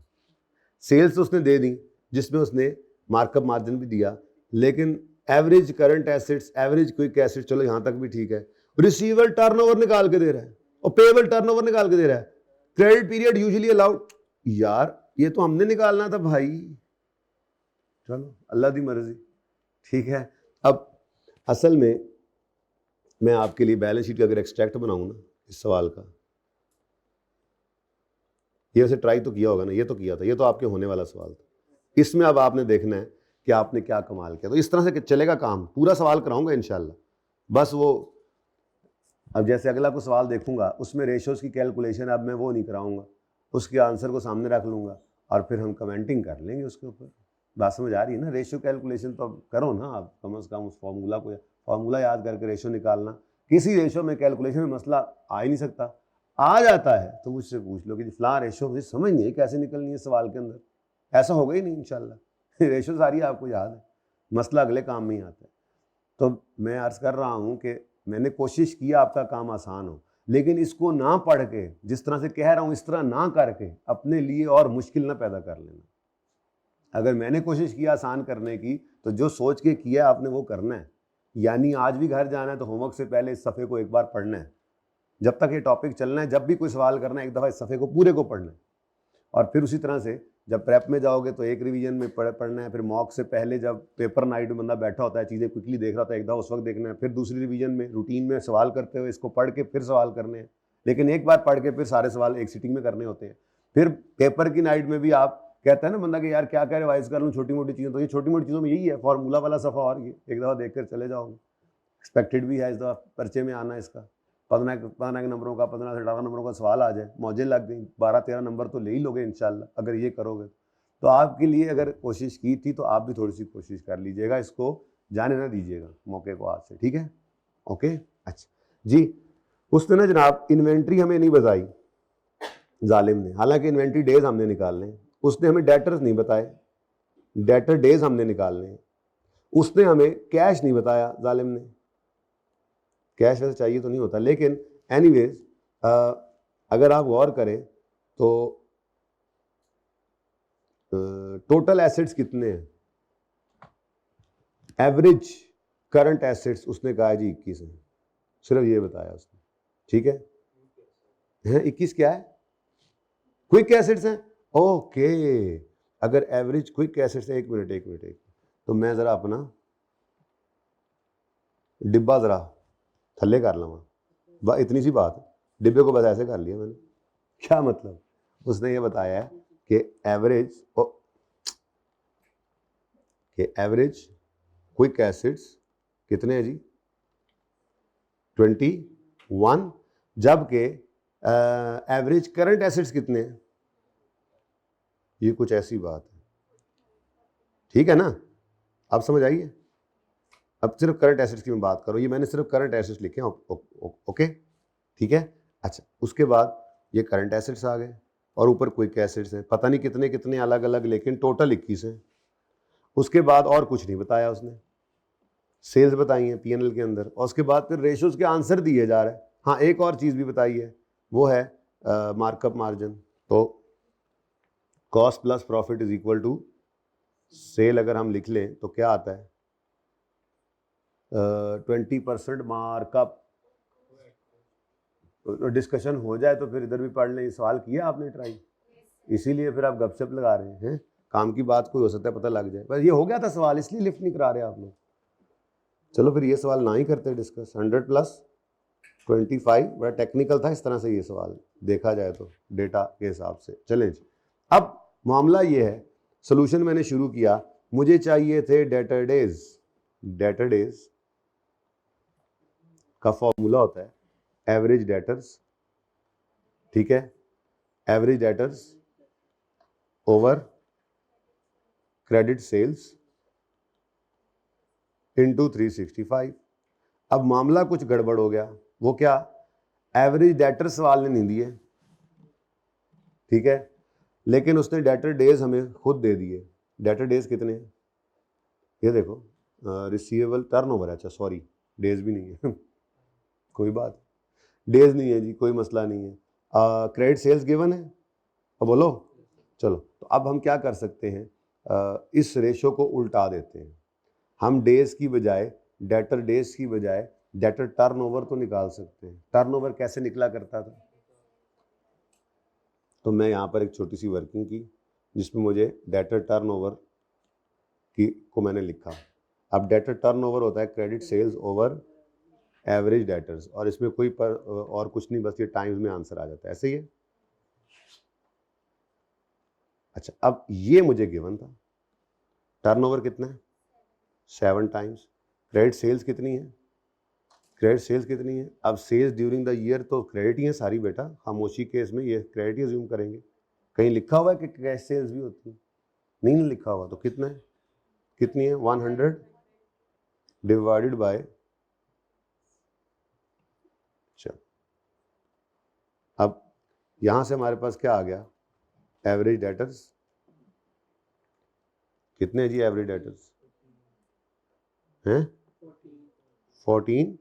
सेल्स उसने दे दी जिसमें उसने मार्कअप मार्जिन भी दिया, लेकिन average current assets, average quick assets, चलो यहां तक भी ठीक है। रिसीवेबल टर्नओवर निकाल के दे रहा है और पेएबल टर्नओवर निकाल के दे रहा है। क्रेडिट पीरियड यूजुअली अलाउड, यार ये तो हमने निकालना था भाई, चलो अल्लाह दी मर्जी। ठीक है, अब असल में मैं आपके लिए बैलेंस शीट का अगर एक्सट्रैक्ट बनाऊं ना इस सवाल का, ये वैसे ट्राई तो किया होगा ना, ये तो किया था, ये तो आपके होने वाला सवाल था। इसमें अब आपने देखना है कि आपने क्या कमाल किया। तो इस तरह से चलेगा काम, पूरा सवाल कराऊंगा इंशाल्लाह। बस वो अब जैसे अगला को सवाल देखूंगा उसमें रेशोज की कैलकुलेशन अब मैं वो नहीं कराऊंगा, उसके आंसर को सामने रख लूंगा और फिर हम कमेंटिंग कर लेंगे उसके ऊपर। बात समझ आ रही है ना। रेशो कैलकुलेशन तो अब करो ना आप, कम से कम उस फार्मूला याद करके रेशो निकालना। किसी रेशो में कैलकुलेशन में मसला आ ही नहीं सकता, आ जाता है तो मुझसे पूछ लो कि फलां रेशो मुझे समझ नहीं है कैसे निकलनी है सवाल के अंदर, ऐसा होगा ही नहीं इंशाल्लाह। रेशो सारी आपको याद है, मसला अगले काम में ही आता है। तो मैं अर्ज़ कर रहा हूँ कि मैंने कोशिश किया आपका काम आसान हो, लेकिन इसको ना पढ़ के जिस तरह से कह रहा हूँ इस तरह ना करके अपने लिए और मुश्किल ना पैदा कर लेना। अगर मैंने कोशिश की आसान करने की तो जो सोच के किया आपने वो करना है। यानी आज भी घर जाना है तो होमवर्क से पहले इस सफ़े को एक बार पढ़ना है, जब तक ये टॉपिक चलना है, जब भी कोई सवाल करना है एक दफ़ा इस सफ़े को पूरे को पढ़ना है। और फिर उसी तरह से जब प्रेप में जाओगे तो एक रिवीजन में पढ़ना है, फिर मॉक से पहले जब पेपर नाइट में बंदा बैठा होता है चीज़ें क्विकली देख रहा होता है एक दफ़ा उस वक्त देखना है, फिर दूसरी रिवीजन में रूटीन में सवाल करते हुए इसको पढ़ के फिर सवाल करने हैं। लेकिन एक बार पढ़ के फिर सारे सवाल एक सिटिंग में करने होते हैं। फिर पेपर की नाइट में भी आप कहता है ना बंदा कि यार क्या क्या रिवाइज कर लूँ छोटी मोटी चीज़ों, तो ये छोटी मोटी चीज़ों में यही है, फार्मूला वाला सफ़ा और ये एक दफ़ा देख कर चले जाओगे। एक्सपेक्टेड भी है इस दफ़ा पर्चे में आना इसका 15 नंबरों का, 15 से 18 नंबरों का सवाल आ जाए, मौजें लग गई, 12-13 नंबर तो ले ही लोगे इंशाल्लाह अगर ये करोगे। तो आपके लिए अगर कोशिश की थी तो आप भी थोड़ी सी कोशिश कर लीजिएगा, इसको जाने ना दीजिएगा मौके को हाथ से, ठीक है। ओके अच्छा जी, उसने ना जनाब इन्वेंट्री हमें नहीं बताई जालिम ने, हालांकि इन्वेंट्री डेज हमने निकालने हैं, उसने हमें डेटर्स नहीं बताए, डेटर डेज हमने निकालने हैं। उसने हमें कैश नहीं बताया जालिम ने, कैश वैसे चाहिए तो नहीं होता, लेकिन एनीवेज अगर आप गौर करें तो टोटल एसेट्स कितने हैं, एवरेज करंट एसेट्स उसने कहा जी 21 है, सिर्फ ये बताया उसने, ठीक है। 21 क्या है, क्विक एसेट्स हैं। ओके, अगर एवरेज क्विक एसेट्स है, एक मिनट, तो मैं जरा अपना डिब्बा जरा थल्ले कर लवा, इतनी सी बात है, डिब्बे को बस ऐसे कर लिया मैंने। क्या मतलब, उसने ये बताया है कि एवरेज क्विक एसिड्स कितने हैं जी 21, जबकि एवरेज करंट एसिड्स कितने हैं, ये कुछ ऐसी बात है, ठीक है ना। अब समझ आइए, अब सिर्फ करंट एसिड्स की मैं बात करूँ, ये मैंने सिर्फ करंट एसिड्स लिखे हैं, ओके ठीक है। अच्छा उसके बाद ये करंट एसिड्स आ गए और ऊपर क्विक एसिड्स हैं, पता नहीं कितने कितने अलग अलग, लेकिन टोटल 21 है। उसके बाद और कुछ नहीं बताया उसने, सेल्स बताई है पीएनएल के अंदर, और उसके बाद फिर रेशोज के आंसर दिए जा रहे हैं। हाँ एक और चीज़ भी बताई है, वो है मार्कअप मार्जिन। तो cost plus profit is equal to sale, अगर हम लिख लें तो क्या आता है 20% मार्कअप। डिस्कशन हो जाए तो फिर इधर भी पढ़ लें, सवाल किया आपने ट्राई, इसीलिए फिर आप गपशप लगा रहे हैं, काम की बात कोई हो सकता है पता लग जाए। बस ये हो गया था सवाल, इसलिए लिफ्ट नहीं करा रहे आप लोग। चलो फिर ये सवाल ना ही करते डिस्कस। 100 + 25 बड़ा टेक्निकल था इस तरह से ये सवाल देखा जाए तो डेटा के हिसाब से। चलें जी, अब मामला ये है, सोल्यूशन मैंने शुरू किया, मुझे चाहिए थे डेटर डेज। डेटर डेज का फॉर्मूला होता है एवरेज डेटर्स, ठीक है, average debtors over credit sales into 365। अब मामला कुछ गड़बड़ हो गया, वो क्या, एवरेज डेटर सवाल ने नहीं दिए, ठीक है, लेकिन उसने डेटर डेज हमें खुद दे दिए। डेटर डेज कितने हैं, ये देखो, रिसीवेबल टर्नओवर है, अच्छा सॉरी डेज भी नहीं है कोई बात, डेज नहीं है जी, कोई मसला नहीं है। क्रेडिट सेल्स गिवन है, अब बोलो। चलो तो अब हम क्या कर सकते हैं, इस रेशो को उल्टा देते हैं, हम डेज की बजाय, डेटर डेज की बजाय डेटर टर्नओवर तो निकाल सकते हैं। टर्नओवर कैसे निकला करता था, तो मैं यहाँ पर एक छोटी सी वर्किंग की जिसमें मुझे डेटर टर्नओवर को मैंने लिखा। अब डेटर टर्नओवर होता है credit sales over average debtors, और इसमें कोई और कुछ नहीं, बस ये टाइम्स में आंसर आ जाता है, ऐसे ही है। अच्छा, अब ये मुझे गिवन था, टर्नओवर कितना है 7 टाइम्स, क्रेडिट सेल्स कितनी है, क्रेडिट सेल्स कितनी है, अब सेल्स ड्यूरिंग द ईयर तो क्रेडिट ही है सारी बेटा, खामोशी केस में ये क्रेडिट ही अज्यूम करेंगे। कहीं लिखा हुआ है कि कैश सेल्स भी होती है, नहीं लिखा हुआ, तो कितना है, कितनी है 100 डिवाइडेड बाय, चलो अब यहां से हमारे पास क्या आ गया, एवरेज डेटर्स कितने जी, एवरेज डेटर्स हैं 14।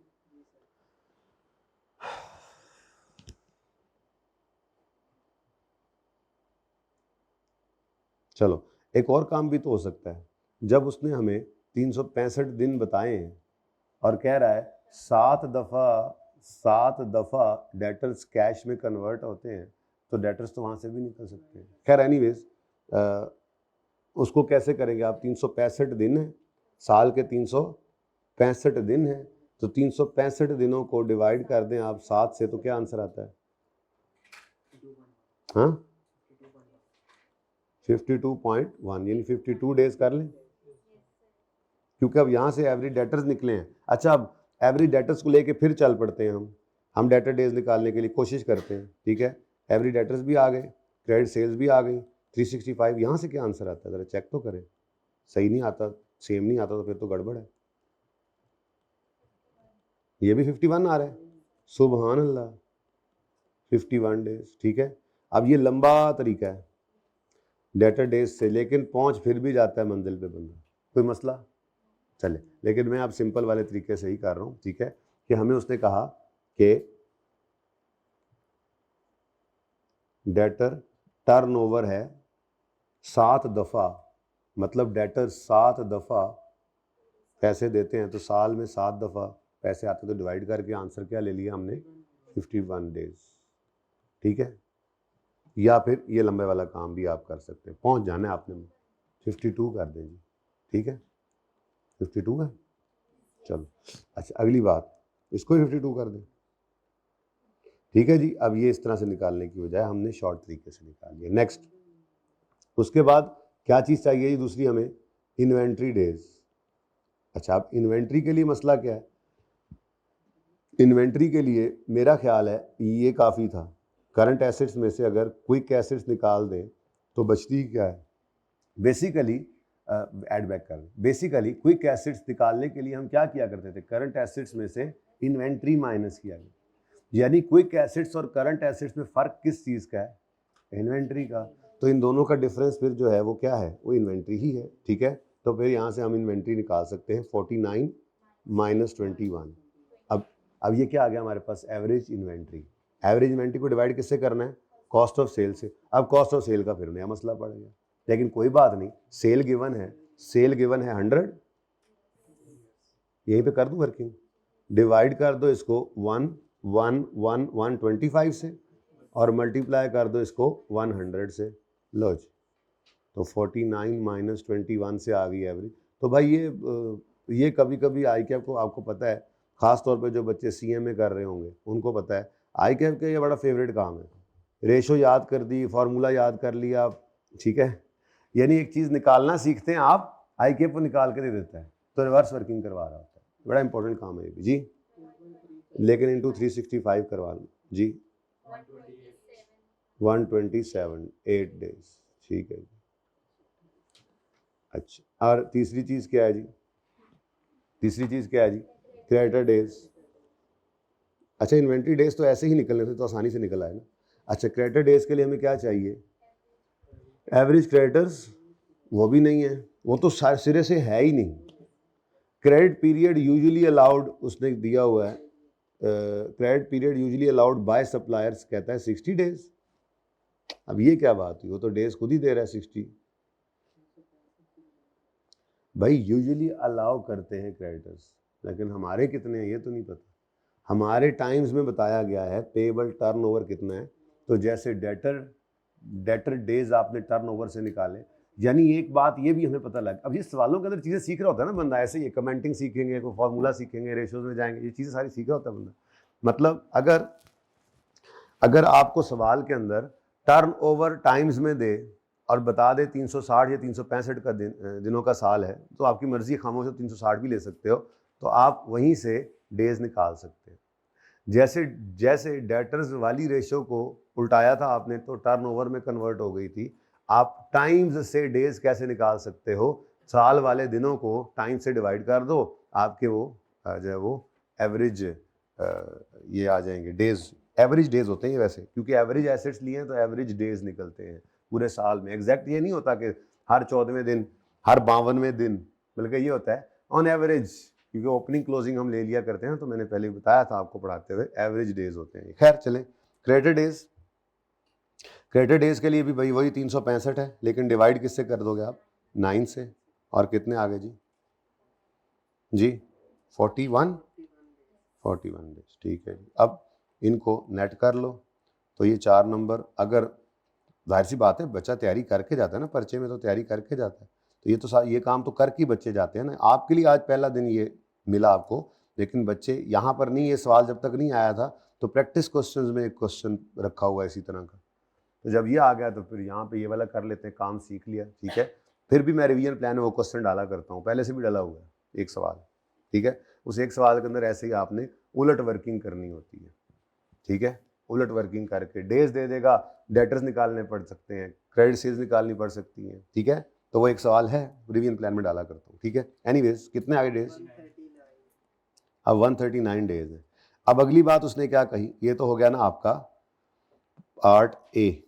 चलो एक और काम भी तो हो सकता है, जब उसने हमें 365 दिन बताए हैं और कह रहा है 7 दफ़ा डेटर्स कैश में कन्वर्ट होते हैं, तो डेटर्स तो वहाँ से भी निकल सकते हैं। खैर एनीवेज, उसको कैसे करेंगे आप, 365 दिन है, साल के 365 दिन है, तो 365 दिनों को डिवाइड कर दें आप 7 से, तो क्या आंसर आता है, हाँ 52.1, यानी 52 डेज कर लें, क्योंकि अब यहाँ से एवरेज डेटर्स निकले हैं। अच्छा, अब एवरेज डेटर्स को लेके फिर चल पड़ते हैं, हम डेटर डेज निकालने के लिए कोशिश करते हैं, ठीक है, एवरेज डेटर्स भी आ गए, क्रेडिट सेल्स भी आ गई, 365, यहाँ से क्या आंसर आता है ज़रा चेक तो करें, सही नहीं आता, सेम नहीं आता, तो फिर तो गड़बड़ है। ये भी 51 आ रहा है, सुबहान अल्लाह, 51 डेज, ठीक है। अब ये लंबा तरीका है डेटर डेज से, लेकिन पहुंच फिर भी जाता है मंजिल पे बंदा, कोई मसला चले, लेकिन मैं आप सिंपल वाले तरीके से ही कर रहा हूँ, ठीक है, कि हमें उसने कहा कि डेटर टर्नओवर है 7 दफ़ा, मतलब डेटर 7 दफ़ा पैसे देते हैं, तो साल में 7 दफ़ा पैसे आते, तो डिवाइड करके आंसर क्या ले लिया हमने, 51 डेज, ठीक है। या फिर ये लंबे वाला काम भी आप कर सकते हैं, पहुंच जाना है आपने, 52 कर दें जी, ठीक है, 52 है, चलो। अच्छा अगली बात, इसको 52 कर दें, ठीक है जी। अब ये इस तरह से निकालने की बजाय हमने शॉर्ट तरीके से निकाल लिया। नेक्स्ट, उसके बाद क्या चीज़ चाहिए जी दूसरी हमें, इन्वेंट्री डेज। अच्छा, अब इन्वेंट्री के लिए मसला क्या है, इन्वेंट्री के लिए मेरा ख्याल है ये काफ़ी था, करंट एसेट्स में से अगर क्विक एसेट्स निकाल दें तो बचती क्या है, बेसिकली ऐड बैक कर दें, बेसिकली क्विक एसेट्स निकालने के लिए हम क्या किया करते थे, करंट एसेट्स में से इन्वेंट्री माइनस किया गया, यानी क्विक एसेट्स और करंट एसेट्स में फ़र्क किस चीज़ का है, इन्वेंट्री का, तो इन दोनों का डिफरेंस फिर जो है वो क्या है, वो इन्वेंट्री ही है, ठीक है। तो फिर यहाँ से हम इन्वेंट्री निकाल सकते हैं 49 माइनस 21। अब ये क्या आ गया हमारे पास, एवरेज इन्वेंट्री। एवरेज इन्वेंट्री को डिवाइड किससे करना है, कॉस्ट ऑफ सेल से। अब कॉस्ट ऑफ सेल का फिर नया मसला पड़ गया, लेकिन कोई बात नहीं, सेल गिवन है, सेल गिवन है 100, यहीं पे कर दूं वर्किंग, डिवाइड कर दो इसको 125 से और मल्टीप्लाई कर दो इसको 100 से, लो जी, तो 49 माइनस 21 से आ गई एवरेज। तो भाई ये कभी कभी आई कैप को आपको पता है, ख़ास तौर पे जो बच्चे CMA कर रहे होंगे उनको पता है, आई कैप का ये बड़ा फेवरेट काम है। रेशो याद कर दी, फार्मूला याद कर लिया, ठीक है, यानी एक चीज़ निकालना सीखते हैं आप, आई कैप को निकाल के दे देता है, तो रिवर्स वर्किंग करवा रहा होता है। बड़ा इंपॉर्टेंट काम है ये भी जी, लेकिन इंटू 365 करवा लो जी, 127 8 डेज, ठीक है जी। अच्छा, और तीसरी चीज़ क्या है जी? तीसरी चीज़ क्या है जी? Creditor days. अच्छा, इन्वेंट्री डेज तो ऐसे ही निकलने थे, तो आसानी से निकल आए ना। अच्छा, क्रेडिटर डेज के लिए हमें क्या चाहिए? एवरेज क्रेडिटर्स, वो भी नहीं है, वो तो सिरे से है ही नहीं। क्रेडिट पीरियड यूजुअली अलाउड, उसने दिया हुआ है, credit period usually allowed by suppliers, कहता है 60 डेज। अब ये क्या बात हुई, वो तो डेज खुद ही दे रहा है 60। भाई यूजुअली अलाउ करते हैं क्रेडिटर्स, लेकिन हमारे कितने हैं ये तो नहीं पता। हमारे टाइम्स में बताया गया है पेबल टर्नओवर कितना है, तो जैसे डेटर डेज आपने टर्नओवर से निकाले, यानी एक बात ये भी हमें पता लगा। अब ये सवालों के अंदर चीज़ें सीख रहा होता है ना बंदा, ऐसे ही कमेंटिंग सीखेंगे, कोई फार्मूला सीखेंगे, रेशोज में जाएंगे, ये चीज़ें सारी सीख रहा होता है बंदा। मतलब अगर आपको सवाल के अंदर टर्नओवर टाइम्स में दे और बता दे 360 या 365 का दिनों का साल है, तो आपकी मर्जी, खामोश हो 360 भी ले सकते हो, तो आप वहीं से डेज निकाल सकते हैं। जैसे जैसे डेटर्स वाली रेशो को उल्टाया था आपने, तो टर्नओवर में कन्वर्ट हो गई थी। आप टाइम्स से डेज कैसे निकाल सकते हो? साल वाले दिनों को टाइम से डिवाइड कर दो, आपके वो जो है वो एवरेज ये आ जाएंगे डेज। एवरेज डेज होते हैं ये वैसे, क्योंकि एवरेज एसेट्स लिए हैं तो एवरेज डेज निकलते हैं पूरे साल में। एग्जैक्ट ये नहीं होता कि हर 14वें दिन, हर 52वें दिन, बल्कि ये होता है ऑन एवरेज, क्योंकि ओपनिंग क्लोजिंग हम ले लिया करते हैं, तो मैंने पहले बताया था आपको पढ़ाते हुए, एवरेज डेज होते हैं। खैर चलें, क्रेडिट डेज, क्रेडिट डेज के लिए भी भाई वही 365 है, लेकिन डिवाइड किससे कर दोगे आप? 9 से। और कितने आ गए जी? जी 41 डेज, ठीक है जी। अब इनको नेट कर लो, तो ये 4 नंबर, अगर जाहिर सी बात है बच्चा तैयारी करके जाता है ना, पर्चे में तो तैयारी करके जाता है, तो ये तो ये काम तो करके बच्चे जाते हैं ना। आपके लिए आज पहला दिन ये मिला आपको, लेकिन बच्चे यहाँ पर नहीं, ये सवाल जब तक नहीं आया था तो प्रैक्टिस क्वेश्चंस में एक क्वेश्चन रखा हुआ है इसी तरह का, तो जब ये आ गया तो फिर यहाँ पे ये वाला कर लेते हैं, काम सीख लिया, ठीक है। फिर भी मैं रिवीजन प्लान में वो क्वेश्चन डाला करता हूँ, पहले से भी डाला हुआ है एक सवाल, ठीक है। उस एक सवाल के अंदर ऐसे ही आपने उलट वर्किंग करनी होती है, ठीक है। उलट वर्किंग करके डेज दे देगा, डेटर्स निकालने पड़ सकते हैं, क्रेडिट सेल्स निकालनी पड़ सकती हैं, ठीक है। तो वो एक सवाल है, रिवीजन प्लान में डाला करता हूँ, ठीक है। एनीवेज कितने आगे डेज? अब 139 डेज है। अब अगली बात उसने क्या कही, ये तो हो गया ना आपका पार्ट ए,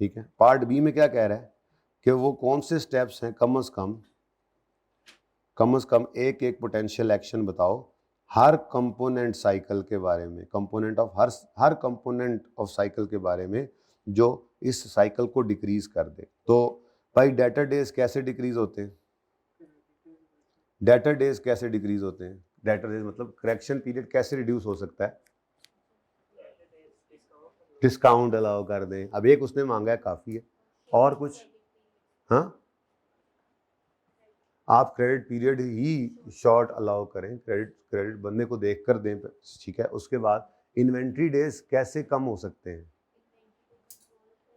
ठीक है। पार्ट बी में क्या कह रहा है कि वो कौन से स्टेप्स हैं, कम से कम एक एक पोटेंशियल एक्शन बताओ हर कंपोनेंट साइकिल के बारे में, component of her component of cycle के बारे में जो इस साइकिल को डिक्रीज कर दे। तो भाई डेटर डेज कैसे डिक्रीज होते हैं? डेटर डेज कैसे डिक्रीज होते हैं? डेटर डेज मतलब करेक्शन पीरियड कैसे रिड्यूस हो सकता है? डिस्काउंट अलाउ कर दें। अब एक उसने मांगा है, काफ़ी है। और कुछ? हाँ, आप क्रेडिट पीरियड ही शॉर्ट अलाउ करें, क्रेडिट बंदे को देख कर दें, ठीक है। उसके बाद इन्वेंट्री डेज कैसे कम हो सकते हैं?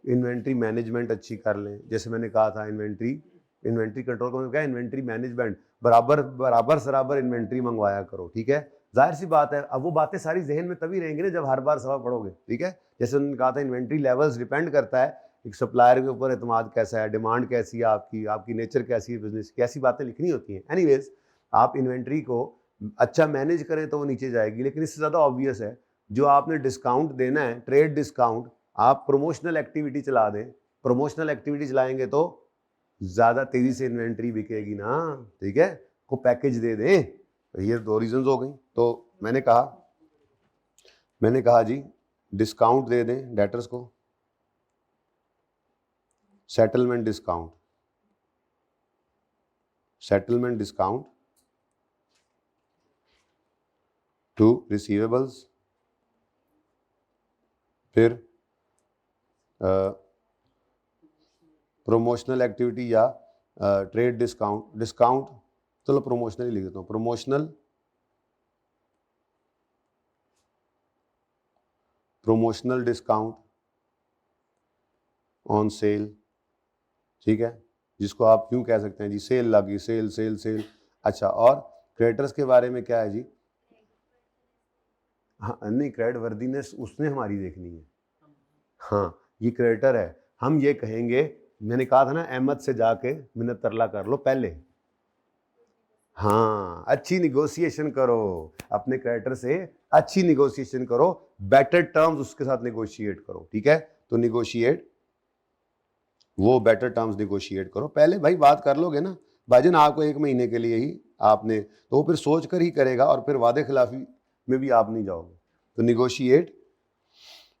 इन्वेंट्री मैनेजमेंट अच्छी कर लें, जैसे मैंने कहा था इन्वेंट्री कंट्रोल का मतलब क्या है? इन्वेंट्री मैनेजमेंट, बराबर सराबर इन्वेंट्री मंगवाया करो, ठीक है। जाहिर सी बात है, अब वो बातें सारी जहन में तभी रहेंगी ना जब हर बार सवाल पढ़ोगे, ठीक है। जैसे उन्होंने कहा था इन्वेंट्री लेवल्स डिपेंड करता है एक सप्लायर के ऊपर एतमाद कैसा है, डिमांड कैसी है आपकी नेचर कैसी है, बिजनेस कैसी बातें लिखनी होती हैं। एनीवेज, आप इन्वेंट्री को अच्छा मैनेज करें तो वो नीचे जाएगी, लेकिन इससे ज़्यादा ऑब्वियस है जो आपने डिस्काउंट देना है, ट्रेड डिस्काउंट, आप प्रमोशनल एक्टिविटी चला दें। प्रमोशनल एक्टिविटी चलाएंगे तो ज़्यादा तेज़ी से इन्वेंट्री बिकेगी ना, ठीक है। को पैकेज दे दें, तो ये दो रीजंस हो गई। तो मैंने कहा जी डिस्काउंट दे दें डेटर्स को, सेटलमेंट डिस्काउंट टू रिसीवेबल्स, फिर प्रोमोशनल एक्टिविटी या ट्रेड डिस्काउंट, चलो प्रोमोशनल ही लिख देता हूँ, प्रोमोशनल डिस्काउंट ऑन सेल, ठीक है, जिसको आप क्यों कह सकते हैं जी, सेल लगी, सेल सेल सेल। अच्छा, और क्रेडिटर्स के बारे में क्या है जी? हाँ नहीं, क्रेडिट वर्दीनेस उसने हमारी देखनी है। हाँ, ये क्रेडिटर है, हम ये कहेंगे, मैंने कहा था ना अहमद से जाके मिन्नत तरला कर लो पहले। हाँ, अच्छी निगोशिएशन करो अपने क्रेडिटर से, अच्छी निगोशिएशन करो, बेटर टर्म्स उसके साथ निगोशिएट करो, ठीक है। तो निगोशिएट, वो बेटर टर्म्स निगोशिएट करो पहले। भाई बात कर लोगे ना भाईजान, आपको 1 महीने के लिए ही आपने, तो वो फिर सोच कर ही करेगा और फिर वादे खिलाफी में भी आप नहीं जाओगे। तो negotiate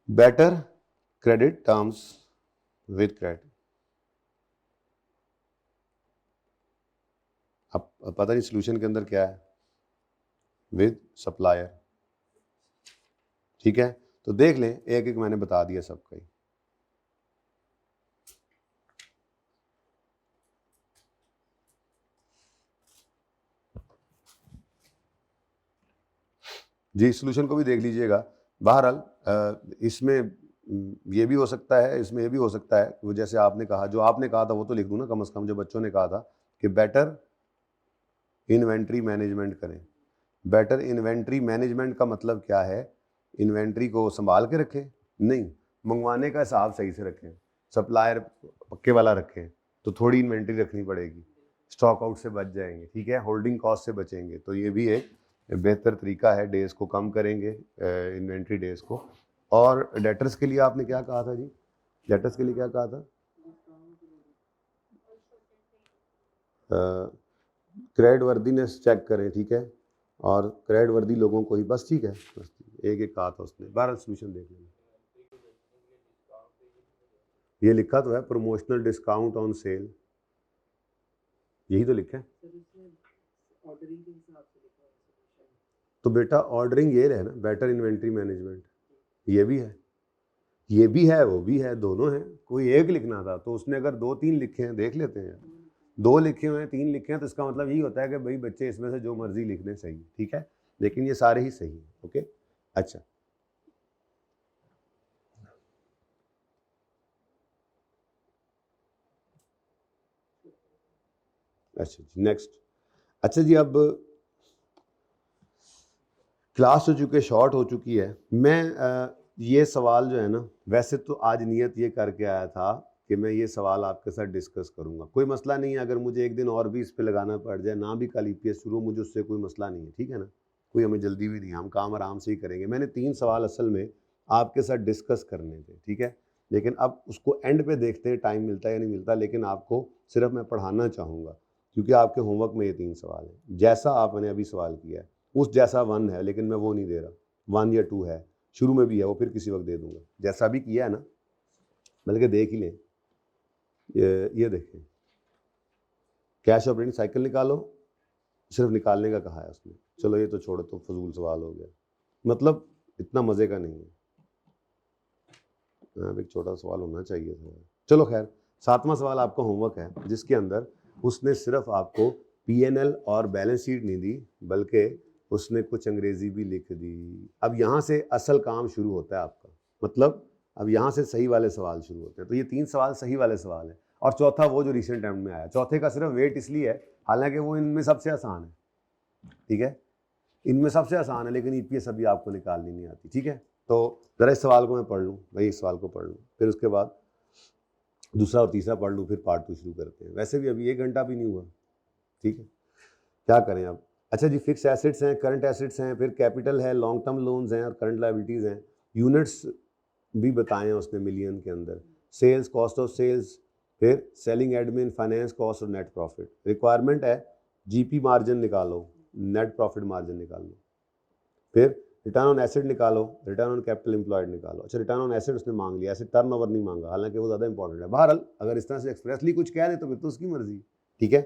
better credit terms with credit. अब पता नहीं सोल्यूशन के अंदर क्या है, विद सप्लायर, ठीक है। तो देख लें, एक एक मैंने बता दिया सबका ही। जी, सोल्यूशन को भी देख लीजिएगा। बहरहाल इसमें ये भी हो सकता है, इसमें ये भी हो सकता है, वो जैसे आपने कहा, जो आपने कहा था वो तो लिख दूं ना कम से कम, जो बच्चों ने कहा था कि बेटर इन्वेंट्री मैनेजमेंट करें। बेटर इन्वेंट्री मैनेजमेंट का मतलब क्या है? इन्वेंट्री को संभाल के रखें, नहीं, मंगवाने का हिसाब सही से रखें, सप्लायर पक्के वाला रखें, तो थोड़ी इन्वेंट्री रखनी पड़ेगी, स्टॉक आउट से बच जाएंगे, ठीक है, होल्डिंग कॉस्ट से बचेंगे। तो ये भी एक बेहतर तरीका है, डेज को कम करेंगे, इन्वेंट्री डेज को। और डेटर्स के लिए आपने क्या कहा था जी? डेटर्स के लिए क्या कहा था? क्रेडिट वर्दीनेस चेक करें, ठीक है, और क्रेडिट वर्दी लोगों को ही, बस ठीक है, बस एक एक कहा था उसने। 12 सोल्यूशन देख लेंगे। ये लिखा तो है प्रमोशनल डिस्काउंट ऑन सेल, यही तो लिखा है। तो बेटा ऑर्डरिंग ये है ना, बेटर इन्वेंट्री मैनेजमेंट, ये भी है, ये भी है, वो भी है, दोनों हैं। कोई एक लिखना था तो उसने अगर 2-3 लिखे हैं, देख लेते हैं, 2 लिखे हुए हैं, 3 लिखे हैं, तो इसका मतलब यही होता है कि भाई बच्चे इसमें से जो मर्जी लिख लें, सही, ठीक है, लेकिन ये सारे ही सही हैं। ओके, अच्छा, अच्छा जी, नेक्स्ट। अच्छा जी, अब क्लास हो चुकी है, शॉर्ट हो चुकी है। मैं ये सवाल जो है ना, वैसे तो आज नियत ये करके आया था कि मैं ये सवाल आपके साथ डिस्कस करूंगा, कोई मसला नहीं है, अगर मुझे एक दिन और भी इस पे लगाना पड़ जाए, ना भी कल ईपीएस शुरू, मुझे उससे कोई मसला नहीं है, ठीक है ना, कोई हमें जल्दी भी नहीं है, हम काम आराम से ही करेंगे। मैंने 3 सवाल असल में आपके साथ डिस्कस करने थे, ठीक है, लेकिन अब उसको एंड पे देखते हैं टाइम मिलता है या नहीं मिलता, लेकिन आपको सिर्फ मैं पढ़ाना चाहूँगा क्योंकि आपके होमवर्क में ये 3 सवाल हैं। जैसा आपने अभी सवाल किया है उस जैसा 1 है, लेकिन मैं वो नहीं दे रहा, 1 या 2 है, शुरू में भी है, वो फिर किसी वक्त दे दूंगा, जैसा भी किया है ना, बल्कि देख ही लें। ये देखें, कैश ऑपरेटिंग साइकिल निकालो, सिर्फ निकालने का कहा है उसने, चलो ये तो छोड़ो, तो फजूल सवाल हो गया, मतलब इतना मज़े का नहीं है, एक छोटा सवाल होना चाहिए था। चलो खैर, 7वां सवाल आपका होमवर्क है, जिसके अंदर उसने सिर्फ आपको पीएनएल और बैलेंस शीट नहीं दी, बल्कि उसने कुछ अंग्रेजी भी लिख दी। अब यहाँ से असल काम शुरू होता है आपका, मतलब अब यहाँ से सही वाले सवाल शुरू होते हैं। तो ये 3 सवाल सही वाले सवाल हैं, और चौथा वो जो रिसेंट टाइम में आया, चौथे का सिर्फ वेट इसलिए है, हालांकि वो इनमें सबसे आसान है, ठीक है, इनमें सबसे आसान है, लेकिन ईपीएस अभी आपको निकालनी नहीं आती, ठीक है। तो ज़रा इस सवाल को मैं पढ़ लूँ भाई, इस सवाल को पढ़ लूँ, फिर उसके बाद दूसरा और तीसरा पढ़ लूँ, फिर पार्ट 2 शुरू करते हैं। वैसे भी अभी 1 घंटा भी नहीं हुआ, ठीक है, क्या करें अब। अच्छा जी, फिक्स एसेट्स हैं, करंट एसेट्स हैं, फिर कैपिटल है, लॉन्ग टर्म लोन्स हैं, और करंट लाइबिलिटीज़ हैं, यूनिट्स भी बताए हैं उसने मिलियन के अंदर, सेल्स, कॉस्ट ऑफ सेल्स, फिर सेलिंग एडमिन, फाइनेंस कॉस्ट और नेट प्रॉफिट। रिक्वायरमेंट है जीपी मार्जिन निकालो, नेट प्रॉफिट मार्जिन निकाल लो, फिर रिटर्न ऑन एसेट निकालो, रिटर्न ऑन कैपिटल एम्प्लॉयड निकालो। अच्छा, रिटर्न ऑन एसेट उसने मांग लिया, एसेट टर्नओवर नहीं मांगा, हालांकि वो ज़्यादा इंपॉर्टेंट है। बहरहाल अगर इस तरह से एक्सप्रेसली कुछ कह दे तो फिर तो उसकी मर्जी, ठीक है।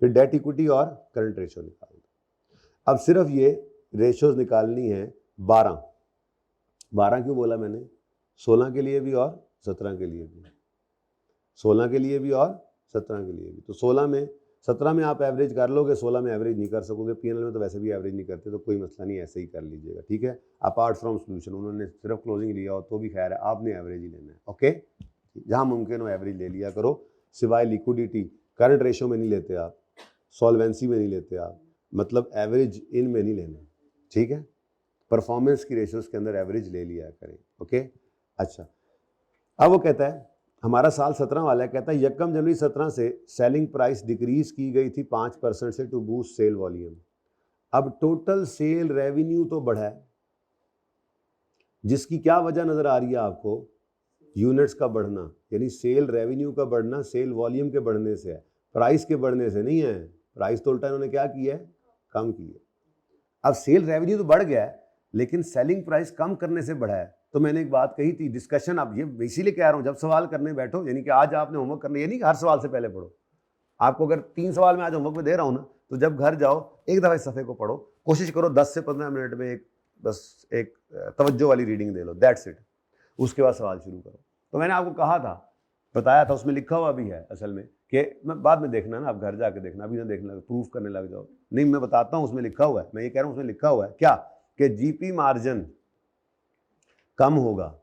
फिर डेट इक्विटी और करंट रेशो निकाल दो। अब सिर्फ ये रेशोज निकालनी है 12 क्यों बोला मैंने, 16 के लिए भी और 17 के लिए भी। 16 के लिए भी और 17 के लिए भी। तो 17 में आप एवरेज कर लोगे, 16 में एवरेज नहीं कर सकोगे। पीएनएल में तो वैसे भी एवरेज नहीं करते, तो कोई मसला नहीं, ऐसे ही कर लीजिएगा, ठीक है। अपार्ट फ्रॉम सोल्यूशन, उन्होंने सिर्फ क्लोजिंग लिया हो तो भी खैर है, आपने एवरेज ही लेना है, ओके। जहाँ मुमकिन हो एवरेज ले लिया करो, सिवाय लिक्विडिटी, करंट रेशो में नहीं लेते आप, सॉल्वेंसी में नहीं लेते आप, मतलब एवरेज इन में नहीं लेना, ठीक है। परफॉर्मेंस की रेशोज के अंदर एवरेज ले लिया करें, ओके। अच्छा, अब वो कहता है हमारा साल 17 वाला है, कहता है 1 जनवरी 17 से सेलिंग प्राइस डिक्रीज की गई थी 5% से टू बूस्ट सेल वॉल्यूम। अब टोटल सेल रेवेन्यू तो बढ़ा है, जिसकी क्या वजह नजर आ रही है आपको? यूनिट्स का बढ़ना, यानी सेल रेवेन्यू का बढ़ना सेल वॉल्यूम के बढ़ने से है, प्राइस के बढ़ने से नहीं है। प्राइस तो उल्टा इन्होंने क्या किया है? कम की है। अब सेल रेवेन्यू तो बढ़ गया है, लेकिन सेलिंग प्राइस कम करने से बढ़ा है। तो मैंने एक बात कही थी, डिस्कशन, अब ये इसीलिए कह रहा हूं, जब सवाल करने बैठो, यानी कि आज आपने होमवर्क करना, ये नहीं कि हर सवाल से पहले पढ़ो। आपको अगर 3 सवाल में आज होमवर्क में दे रहा हूं ना, तो जब घर जाओ एक दफा इस सफ़े को पढ़ो, कोशिश करो 10 से 15 मिनट में बस एक तवज्जो वाली reading they low, that's it. उसके बाद सवाल शुरू करो। तो मैंने आपको कहा था, बताया था, उसमें लिखा हुआ भी है असल में, कि मैं बाद में देखना ना, आप घर जाके देखना, अभी ना देखना, प्रूफ करने लग जाओ। नहीं, मैं बताता हूँ, उसमें लिखा हुआ है, मैं ये कह रहा हूँ उसमें लिखा हुआ है क्या, कि जीपी मार्जिन कम होगा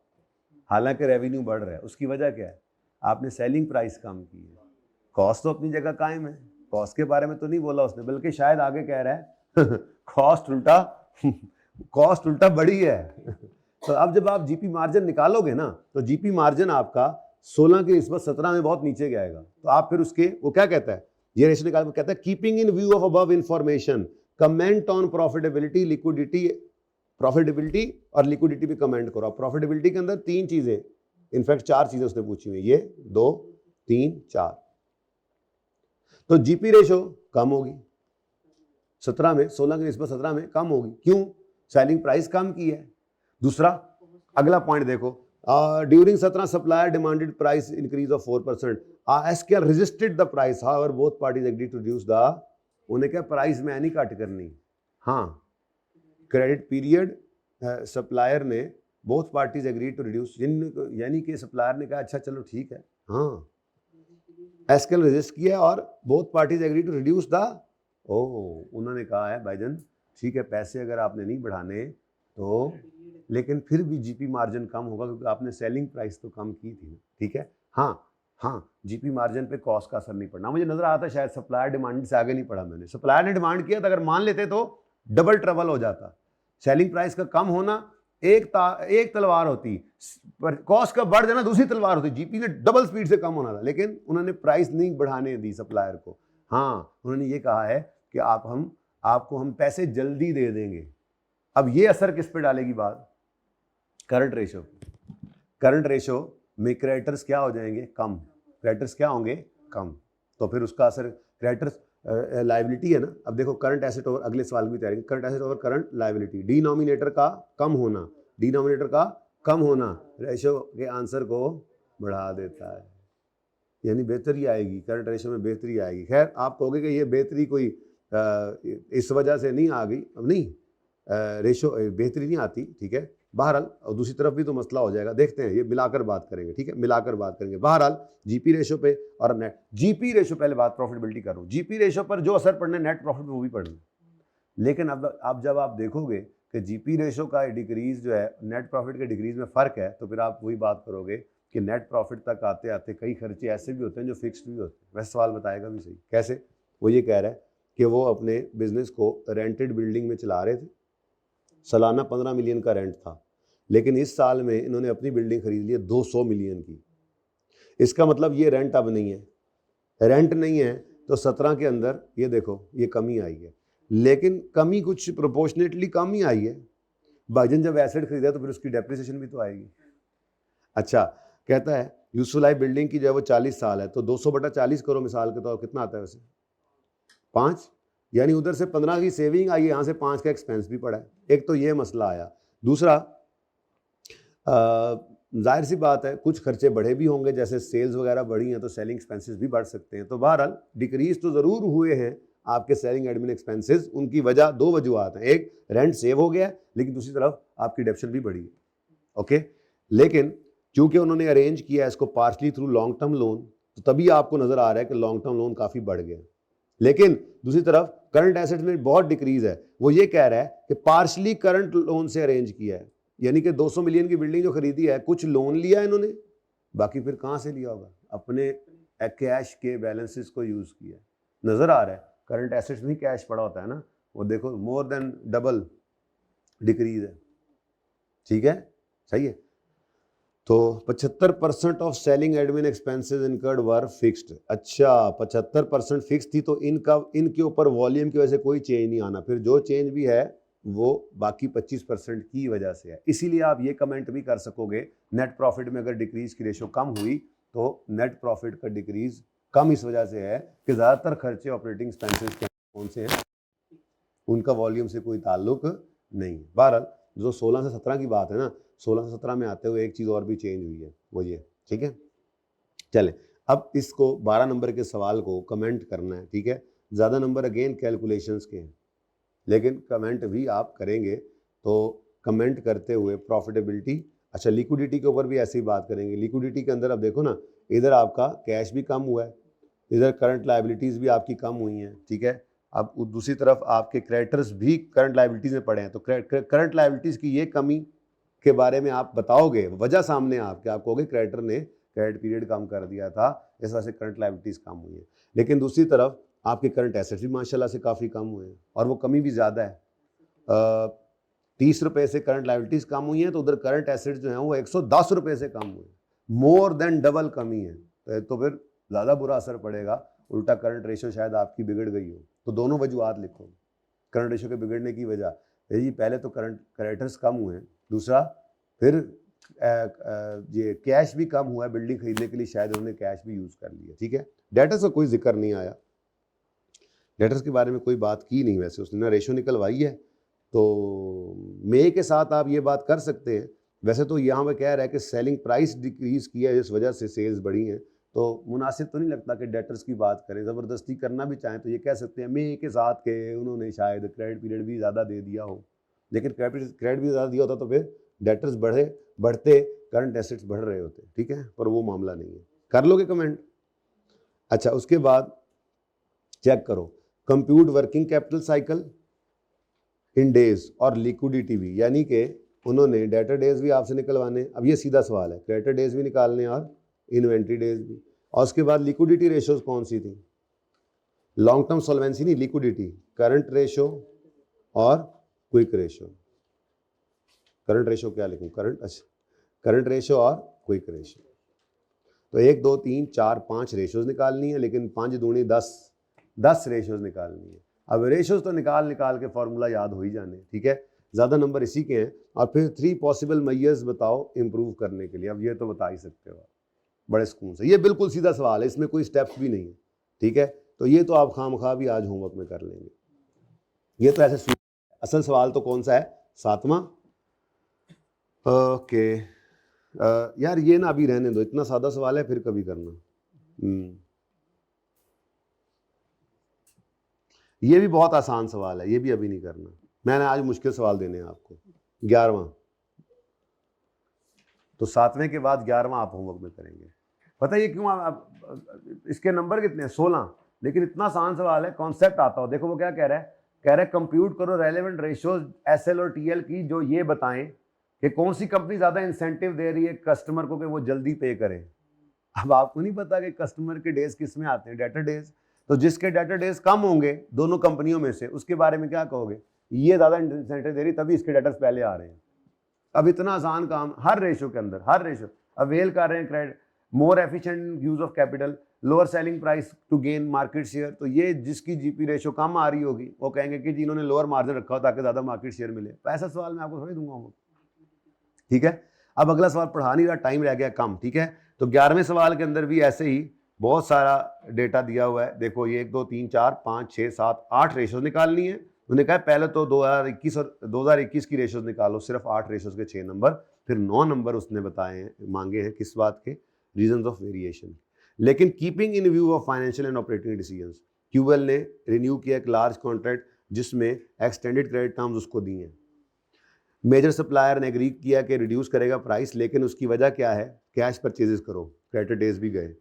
हालांकि रेवेन्यू बढ़ रहा है। उसकी वजह क्या है? आपने सेलिंग प्राइस कम की है, कॉस्ट तो अपनी जगह कायम है, कॉस्ट के बारे में तो नहीं बोला उसने, बल्कि शायद आगे कह रहा है कॉस्ट उल्टा बढ़ी है। तो अब जब आप जीपी मार्जिन निकालोगे ना, तो जीपी मार्जिन आपका 16 के इस बार 17 में बहुत नीचे जाएगा। तो आप फिर उसके, वो क्या कहता है, ये रेशो निकाल, कहता है keeping in view of above information comment on profitability, liquidity, profitability और लिक्विडिटी भी कमेंट करो। प्रॉफिटेबिलिटी के अंदर 3 चीजें, इनफैक्ट 4 चीजें उसने पूछी हुई, ये 2 3 4। तो जीपी रेशो कम होगी 17 में, 16 के निस्बत 17 में कम होगी। क्यों? सेलिंग प्राइस कम की है। दूसरा, अगला पॉइंट देखो, during 17 supplier demanded price increase of 4%, SKL resisted the price, however both parties agreed to reduce the, उन्हें क्या प्राइस में नहीं कट करनी, हाँ, क्रेडिट पीरियड सप्लायर ने both parties agreed to reduce, यानी कि सप्लायर ने कहा अच्छा चलो ठीक है, हाँ, एसकेएल रेजिस्ट किया और both parties agreed to reduce the, उन्होंने कहा है भाईजान ठीक है, पैसे अगर आपने नहीं बढ़ाने तो, लेकिन फिर भी जीपी मार्जिन कम होगा क्योंकि आपने सेलिंग प्राइस तो कम की थी, ठीक है। हाँ, जीपी मार्जिन पे कॉस्ट का असर नहीं पड़ना। मुझे नजर आता शायद सप्लायर डिमांड से आगे नहीं पढ़ा मैंने, सप्लायर ने डिमांड किया था, अगर मान लेते तो डबल ट्रबल हो जाता। सेलिंग प्राइस का कम होना एक तलवार होती, पर कॉस्ट का बढ़ जाना दूसरी तलवार होती। जीपी ने डबल स्पीड से कम होना था, लेकिन उन्होंने प्राइस नहीं बढ़ाने दी सप्लायर को। हाँ, उन्होंने ये कहा है कि आपको हम पैसे जल्दी दे देंगे। अब ये असर किस पे डालेगी बात? Current ratio. करंट रेशो में क्रेडिटर्स क्या हो जाएंगे? कम। क्रेडिटर्स क्या होंगे? कम। तो फिर उसका असर, क्रेडिटर्स लायबिलिटी है ना। अब देखो करंट एसेट ओवर, अगले सवाल की तैयारी, current asset over current liability, denominator का कम होना, डिनोमिनेटर का कम होना रेशो के आंसर को बढ़ा देता है, यानी बेहतरी आएगी, करंट रेशो में बेहतरी आएगी। खैर आप कहोगे कि ये बेहतरी कोई इस वजह से नहीं आ गई, अब नहीं, रेशो बेहतरी नहीं आती, ठीक है। बहरहाल, और दूसरी तरफ भी तो मसला हो जाएगा, देखते हैं, ये मिलाकर बात करेंगे, ठीक है, मिलाकर बात करेंगे। बहरहाल जीपी रेशो पे और नेट, जीपी रेशो पहले बात प्रॉफिटेबिलिटी कर रहा हूँ, जीपी रेशो पर जो असर पड़ना है नेट प्रॉफिट पे वो भी पड़ना। लेकिन अब जब आप देखोगे कि जीपी रेशो का डिक्रीज जो है नेट प्रॉफिट के डिक्रीज में फ़र्क है, तो फिर आप वही बात करोगे कि नेट प्रॉफिट तक आते आते कई खर्चे ऐसे भी होते हैं जो फिक्स्ड भी होते हैं। वैसे सवाल बताएगा भी सही, कैसे? वो ये कह रहा है कि वो अपने बिजनेस को रेंटेड बिल्डिंग में चला रहे थे, सालाना 15 मिलियन का रेंट था, लेकिन इस साल में इन्होंने अपनी बिल्डिंग खरीद ली है 200 मिलियन की। इसका मतलब ये रेंट अब नहीं है, रेंट नहीं है, तो 17 के अंदर ये देखो ये कमी आई है, लेकिन कमी कुछ प्रोपोर्शनेटली कम ही आई है। भाईजान जब एसेट खरीदा तो फिर उसकी डेप्रिसिएशन भी तो आएगी। अच्छा, कहता है यूसफुल लाइफ बिल्डिंग की जो है वो 40 साल है, तो 200/40 करो मिसाल के तौर, कितना आता है वैसे? 5, यानी उधर से 15 की सेविंग आई है, यहाँ से 5 का एक्सपेंस भी पड़ा है। एक तो ये मसला आया। दूसरा, जाहिर सी बात है कुछ खर्चे बढ़े भी होंगे, जैसे सेल्स वगैरह बढ़ी हैं तो सेलिंग एक्सपेंसेस भी बढ़ सकते हैं। तो बहरहाल डिक्रीज तो ज़रूर हुए हैं आपके सेलिंग एडमिन एक्सपेंसेस। उनकी वजह, 2 वजूहत हैं, एक रेंट सेव हो गया, लेकिन दूसरी तरफ आपकी डिडक्शन भी बढ़ी है, ओके। लेकिन चूंकि उन्होंने अरेंज किया इसको partially through long term loan, तो तभी आपको नजर आ रहा है कि लॉन्ग टर्म लोन काफी बढ़ गया। लेकिन दूसरी तरफ करंट एसेट्स में बहुत डिक्रीज है। वो ये कह रहा है कि पार्शली करंट लोन से अरेंज किया है, यानी कि 200 मिलियन की बिल्डिंग जो खरीदी है, कुछ लोन लिया है इन्होंने, बाकी फिर कहां से लिया होगा, अपने कैश के बैलेंसेस को यूज किया। नजर आ रहा है करंट एसेट्स में कैश पड़ा होता है ना, वो देखो मोर देन डबल डिक्रीज है। ठीक है, सही है। तो 75% of selling admin expenses incurred were fixed. अच्छा, 75% फिक्स थी, तो इनके ऊपर वॉल्यूम की वजह से कोई चेंज नहीं आना, फिर जो चेंज भी है वो बाकी 25% की वजह से है। इसीलिए आप ये कमेंट भी कर सकोगे नेट प्रॉफिट में अगर डिक्रीज की रेशो कम हुई तो नेट प्रॉफिट का डिक्रीज कम इस वजह से है कि ज़्यादातर खर्चे ऑपरेटिंग एक्सपेंसेस के कौन से हैं, उनका वॉल्यूम से कोई ताल्लुक नहीं। बहरहाल जो 16 से 17 की बात है ना, 16 से 17 में आते हुए एक चीज़ और भी चेंज हुई है, वो ये। ठीक है, चले अब इसको 12 नंबर के सवाल को कमेंट करना है। ठीक है, ज़्यादा नंबर अगेन कैलकुलेशंस के हैं, लेकिन कमेंट भी आप करेंगे। तो कमेंट करते हुए प्रॉफिटेबिलिटी, अच्छा लिक्विडिटी के ऊपर भी ऐसे ही बात करेंगे। लिक्विडिटी के अंदर अब देखो ना, इधर आपका कैश भी कम हुआ है, इधर करंट लायबिलिटीज़ भी आपकी कम हुई हैं। ठीक है, अब दूसरी तरफ आपके क्रेडिटर्स भी करंट लायबिलिटीज़ में पड़े हैं, तो करंट लायबिलिटीज़ की ये कमी के बारे में आप बताओगे, वजह सामने आपके, आप कहोगे क्रेडिटर ने क्रेडिट पीरियड कम कर दिया था, इस वजह से करंट लायबिलिटीज़ कम हुई है। लेकिन दूसरी तरफ आपके करंट एसेट्स भी माशाल्लाह से काफ़ी कम हुए हैं, और वो कमी भी ज़्यादा है। 30 रुपये से करंट लायबिलिटीज़ कम हुई हैं, तो उधर करंट एसेट्स जो हैं वो 110 रुपये से कम हुए, मोर देन डबल कमी है। तो फिर ज़्यादा बुरा असर पड़ेगा, उल्टा करंट रेशो शायद आपकी बिगड़ गई हो। तो दोनों वजूहत लिखो करंट रेशो के बिगड़ने की वजह। जी पहले तो करंट क्रेडिटर्स कम हुए हैं, दूसरा फिर ये कैश भी कम हुआ है, बिल्डिंग खरीदने के लिए शायद उन्होंने कैश भी यूज़ कर लिया। ठीक है, डेटर्स का कोई जिक्र नहीं आया, डेटर्स के बारे में कोई बात की नहीं, वैसे उसने ना रेशो निकलवाई है, तो मे के साथ आप ये बात कर सकते हैं। वैसे तो यहाँ पे कह रहा है कि सेलिंग प्राइस डिक्रीज किया है, इस वजह से सेल्स बढ़ी हैं, तो मुनासिब तो नहीं लगता कि डेटर्स की बात करें। ज़बरदस्ती करना भी चाहें तो ये कह सकते हैं मे के साथ के उन्होंने शायद क्रेडिट पीरियड भी ज़्यादा दे दिया हो, लेकिन क्रेडिट भी ज़्यादा दिया होता तो फिर डेटर्स बढ़ते करंट एसेट्स बढ़ रहे होते। ठीक है, पर वो मामला नहीं है। कर लोगे कमेंट? अच्छा, उसके बाद चेक करो compute working capital cycle in days और लिक्विडिटी भी, यानी कि उन्होंने डेटर डेज भी आपसे निकलवाने। अब ये सीधा सवाल है, क्रेडिटर डेज भी निकालने और इन्वेंट्री डेज भी। और उसके बाद लिक्विडिटी रेशोज कौन सी थी? लॉन्ग टर्म सॉल्वेंसी नहीं, लिक्विडिटी, करंट रेशो और क्विक रेशो। करंट रेशो क्या लिखूं? करंट, अच्छा करंट रेशो और क्विक रेशो। तो 1 2 3 4 5 रेशोज निकालनी है, लेकिन 5 दूनी 10 रेशोज निकालनी है। अब रेशोज तो निकाल के फॉर्मूला याद हो ही जाने। ठीक है, ज़्यादा नंबर इसी के हैं। और फिर 3 पॉसिबल मेजर्स बताओ इम्प्रूव करने के लिए। अब ये तो बता ही सकते हो बड़े सुकून से, ये बिल्कुल सीधा सवाल है, इसमें कोई स्टेप्स भी नहीं है। ठीक है, तो ये तो आप खामखा भी आज होमवर्क में कर लेंगे। ये तो ऐसे असल सवाल तो कौन सा है? 7वां। ओके यार ये ना अभी रहने दो, इतना सादा सवाल है, फिर कभी करना। ये भी बहुत आसान सवाल है, ये भी अभी नहीं करना। मैंने आज मुश्किल सवाल देने हैं आपको। 11वां, तो 7वें के बाद 11वां आप होमवर्क में करेंगे। पता है ये क्यों? आप इसके नंबर कितने हैं? 16, लेकिन इतना आसान सवाल है, कॉन्सेप्ट आता हो। देखो वो क्या कह रहा है, कह रहा है कंप्यूट करो रेलेवेंट रेशियोज एसएल और टीएल की, जो ये बताएं कि कौन सी कंपनी ज्यादा इंसेंटिव दे रही है कस्टमर को कि वो जल्दी पे करे। अब आपको नहीं पता कि कस्टमर के डेज किस में आते हैं? Debtor days. तो जिसके डेटर डेज कम होंगे दोनों कंपनियों में से, उसके बारे में क्या कहोगे? ये ज्यादा इंसेंटिव दे रही, तभी इसके डेटर्स पहले आ रहे हैं। अब इतना आसान काम, हर रेशो के अंदर, हर रेशो अवेल कर रहे हैं credit, more efficient use of capital, lower selling price to gain market share. तो ये जिसकी जीपी रेशो कम आ रही होगी वो कहेंगे कि जिन्होंने लोअर मार्जिन रखा हो ताकि ज्यादा मार्केट शेयर मिले। तो ऐसा सवाल मैं आपको थोड़ी दूंगा। ठीक है, अब अगला सवाल पढ़ा नहीं रहा, टाइम रह गया कम। ठीक है, तो 11वें सवाल के अंदर भी ऐसे ही बहुत सारा डेटा दिया हुआ है। देखो ये 1 2 3 4 5 6 7 8 रेशोज निकालनी है। उन्होंने कहा पहले तो 2021 और 2021 की रेशोज निकालो, सिर्फ 8 रेशोज के 6 नंबर, फिर 9 नंबर उसने बताए हैं, मांगे हैं किस बात के? Reasons of variation. लेकिन keeping in view of financial and operating decisions, QL ने रिन्यू किया एक लार्ज कॉन्ट्रैक्ट जिसमें एक्सटेंडेड क्रेडिट टर्म्स उसको दिए हैं। मेजर सप्लायर ने एग्री किया कि रिड्यूस करेगा प्राइस, लेकिन उसकी वजह क्या है? कैश परचेजेस करो, क्रेडिटर डेज भी गए।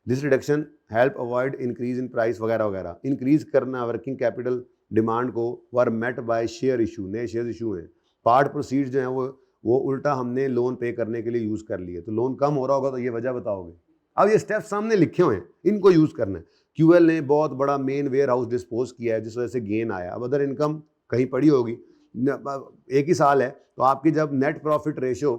This reduction help avoid increase in price वगैरह वगैरह। इंक्रीज करना वर्किंग कैपिटल डिमांड को वर मेट बाय शेयर इशू, नए शेयर इशू हैं। पार्ट प्रोसीड जो है वो उल्टा हमने लोन पे करने के लिए यूज़ कर लिए, तो लोन कम हो रहा होगा तो ये वजह बताओगे। अब ये स्टेप सामने लिखे हुए हैं, इनको यूज़ करना है। क्यूएल ने बहुत बड़ा मेन वेयर हाउस डिस्पोज किया है जिस वजह से गेन आया। अब अदर इनकम कहीं पड़ी होगी, एक ही साल है तो आपकी जब नेट प्रॉफिट रेशो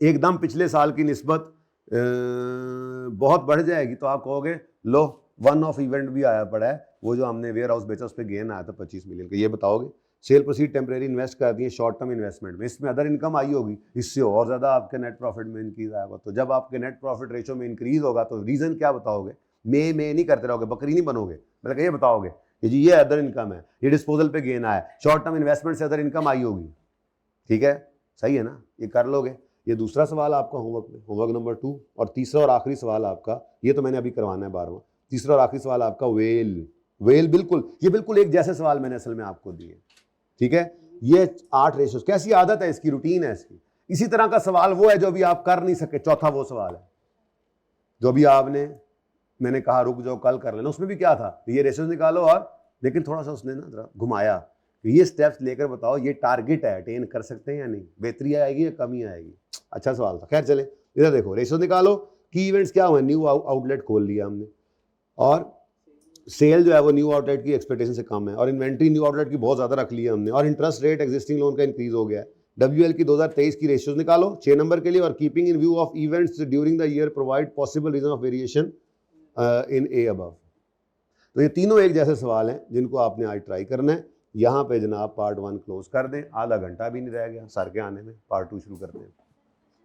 एकदम पिछले साल की निस्बत बहुत बढ़ जाएगी तो आप कहोगे लो वन ऑफ इवेंट भी आया पड़ा है, वो जो हमने वेयर हाउस बेचा उस पर गेन आया था 25 मिलियन का, ये बताओगे। सेल प्रोसीड टेम्परेरी इन्वेस्ट कर दिए शॉर्ट टर्म इन्वेस्टमेंट में, इसमें अदर इनकम आई होगी, इससे और ज़्यादा आपके नेट प्रॉफिट में इंक्रीज आएगा। तो जब आपके नेट प्रॉफिट रेशो में इंक्रीज होगा तो रीज़न क्या बताओगे? मैं नहीं करते रहोगे, बकरी नहीं बनोगे, बल्कि ये बताओगे कि जी ये अदर इनकम है, ये डिस्पोजल पे गेन आया, शॉर्ट टर्म इन्वेस्टमेंट से अदर इनकम आई होगी। ठीक है, सही है ना, ये कर लोगे। ये दूसरा सवाल आपका होमवर्क में, होमवर्क नंबर 2। और तीसरा और आखिरी सवाल आपका, ये तो मैंने अभी करवाना है 12वां, तीसरा और आखिरी सवाल आपका वेल बिल्कुल, ये बिल्कुल एक जैसे सवाल मैंने असल में आपको दिए। ठीक है, ये 8 रेशोस, कैसी आदत है इसकी, रूटीन है इसकी। इसी तरह का सवाल वो है जो अभी आप कर नहीं सके, चौथा वो सवाल है जो अभी आपने, मैंने कहा रुक जाओ कल कर लेना, उसमें भी क्या था, ये रेशोस निकालो और, लेकिन थोड़ा सा उसने ना जरा घुमाया कि ये स्टेप्स लेकर बताओ ये टारगेट है, अटेन कर सकते हैं या नहीं, बेहतरी आएगी या कमी आएगी। अच्छा सवाल था। खैर चले इधर देखो, रेशोस निकालो, की इवेंट्स क्या हुए, न्यू आउटलेट खोल लिया हमने, और सेल जो है वो न्यू आउटलेट की एक्सपेक्टेशन से कम है, और इन्वेंट्री न्यू आउटलेट की बहुत ज़्यादा रख ली है हमने, और इंटरेस्ट रेट एक्जिस्टिंग लोन का इंक्रीज हो गया है। WL की 2023 की रेशियोज निकालो 6 नंबर के लिए, और keeping in view of events during the year provide possible reason of variation in a above. तो ये तीनों एक जैसे सवाल हैं जिनको आपने आज ट्राई करना है। यहाँ पे जनाब पार्ट 1 क्लोज कर दें, आधा घंटा भी नहीं रह गया सर के आने में, पार्ट 2 शुरू करते हैं।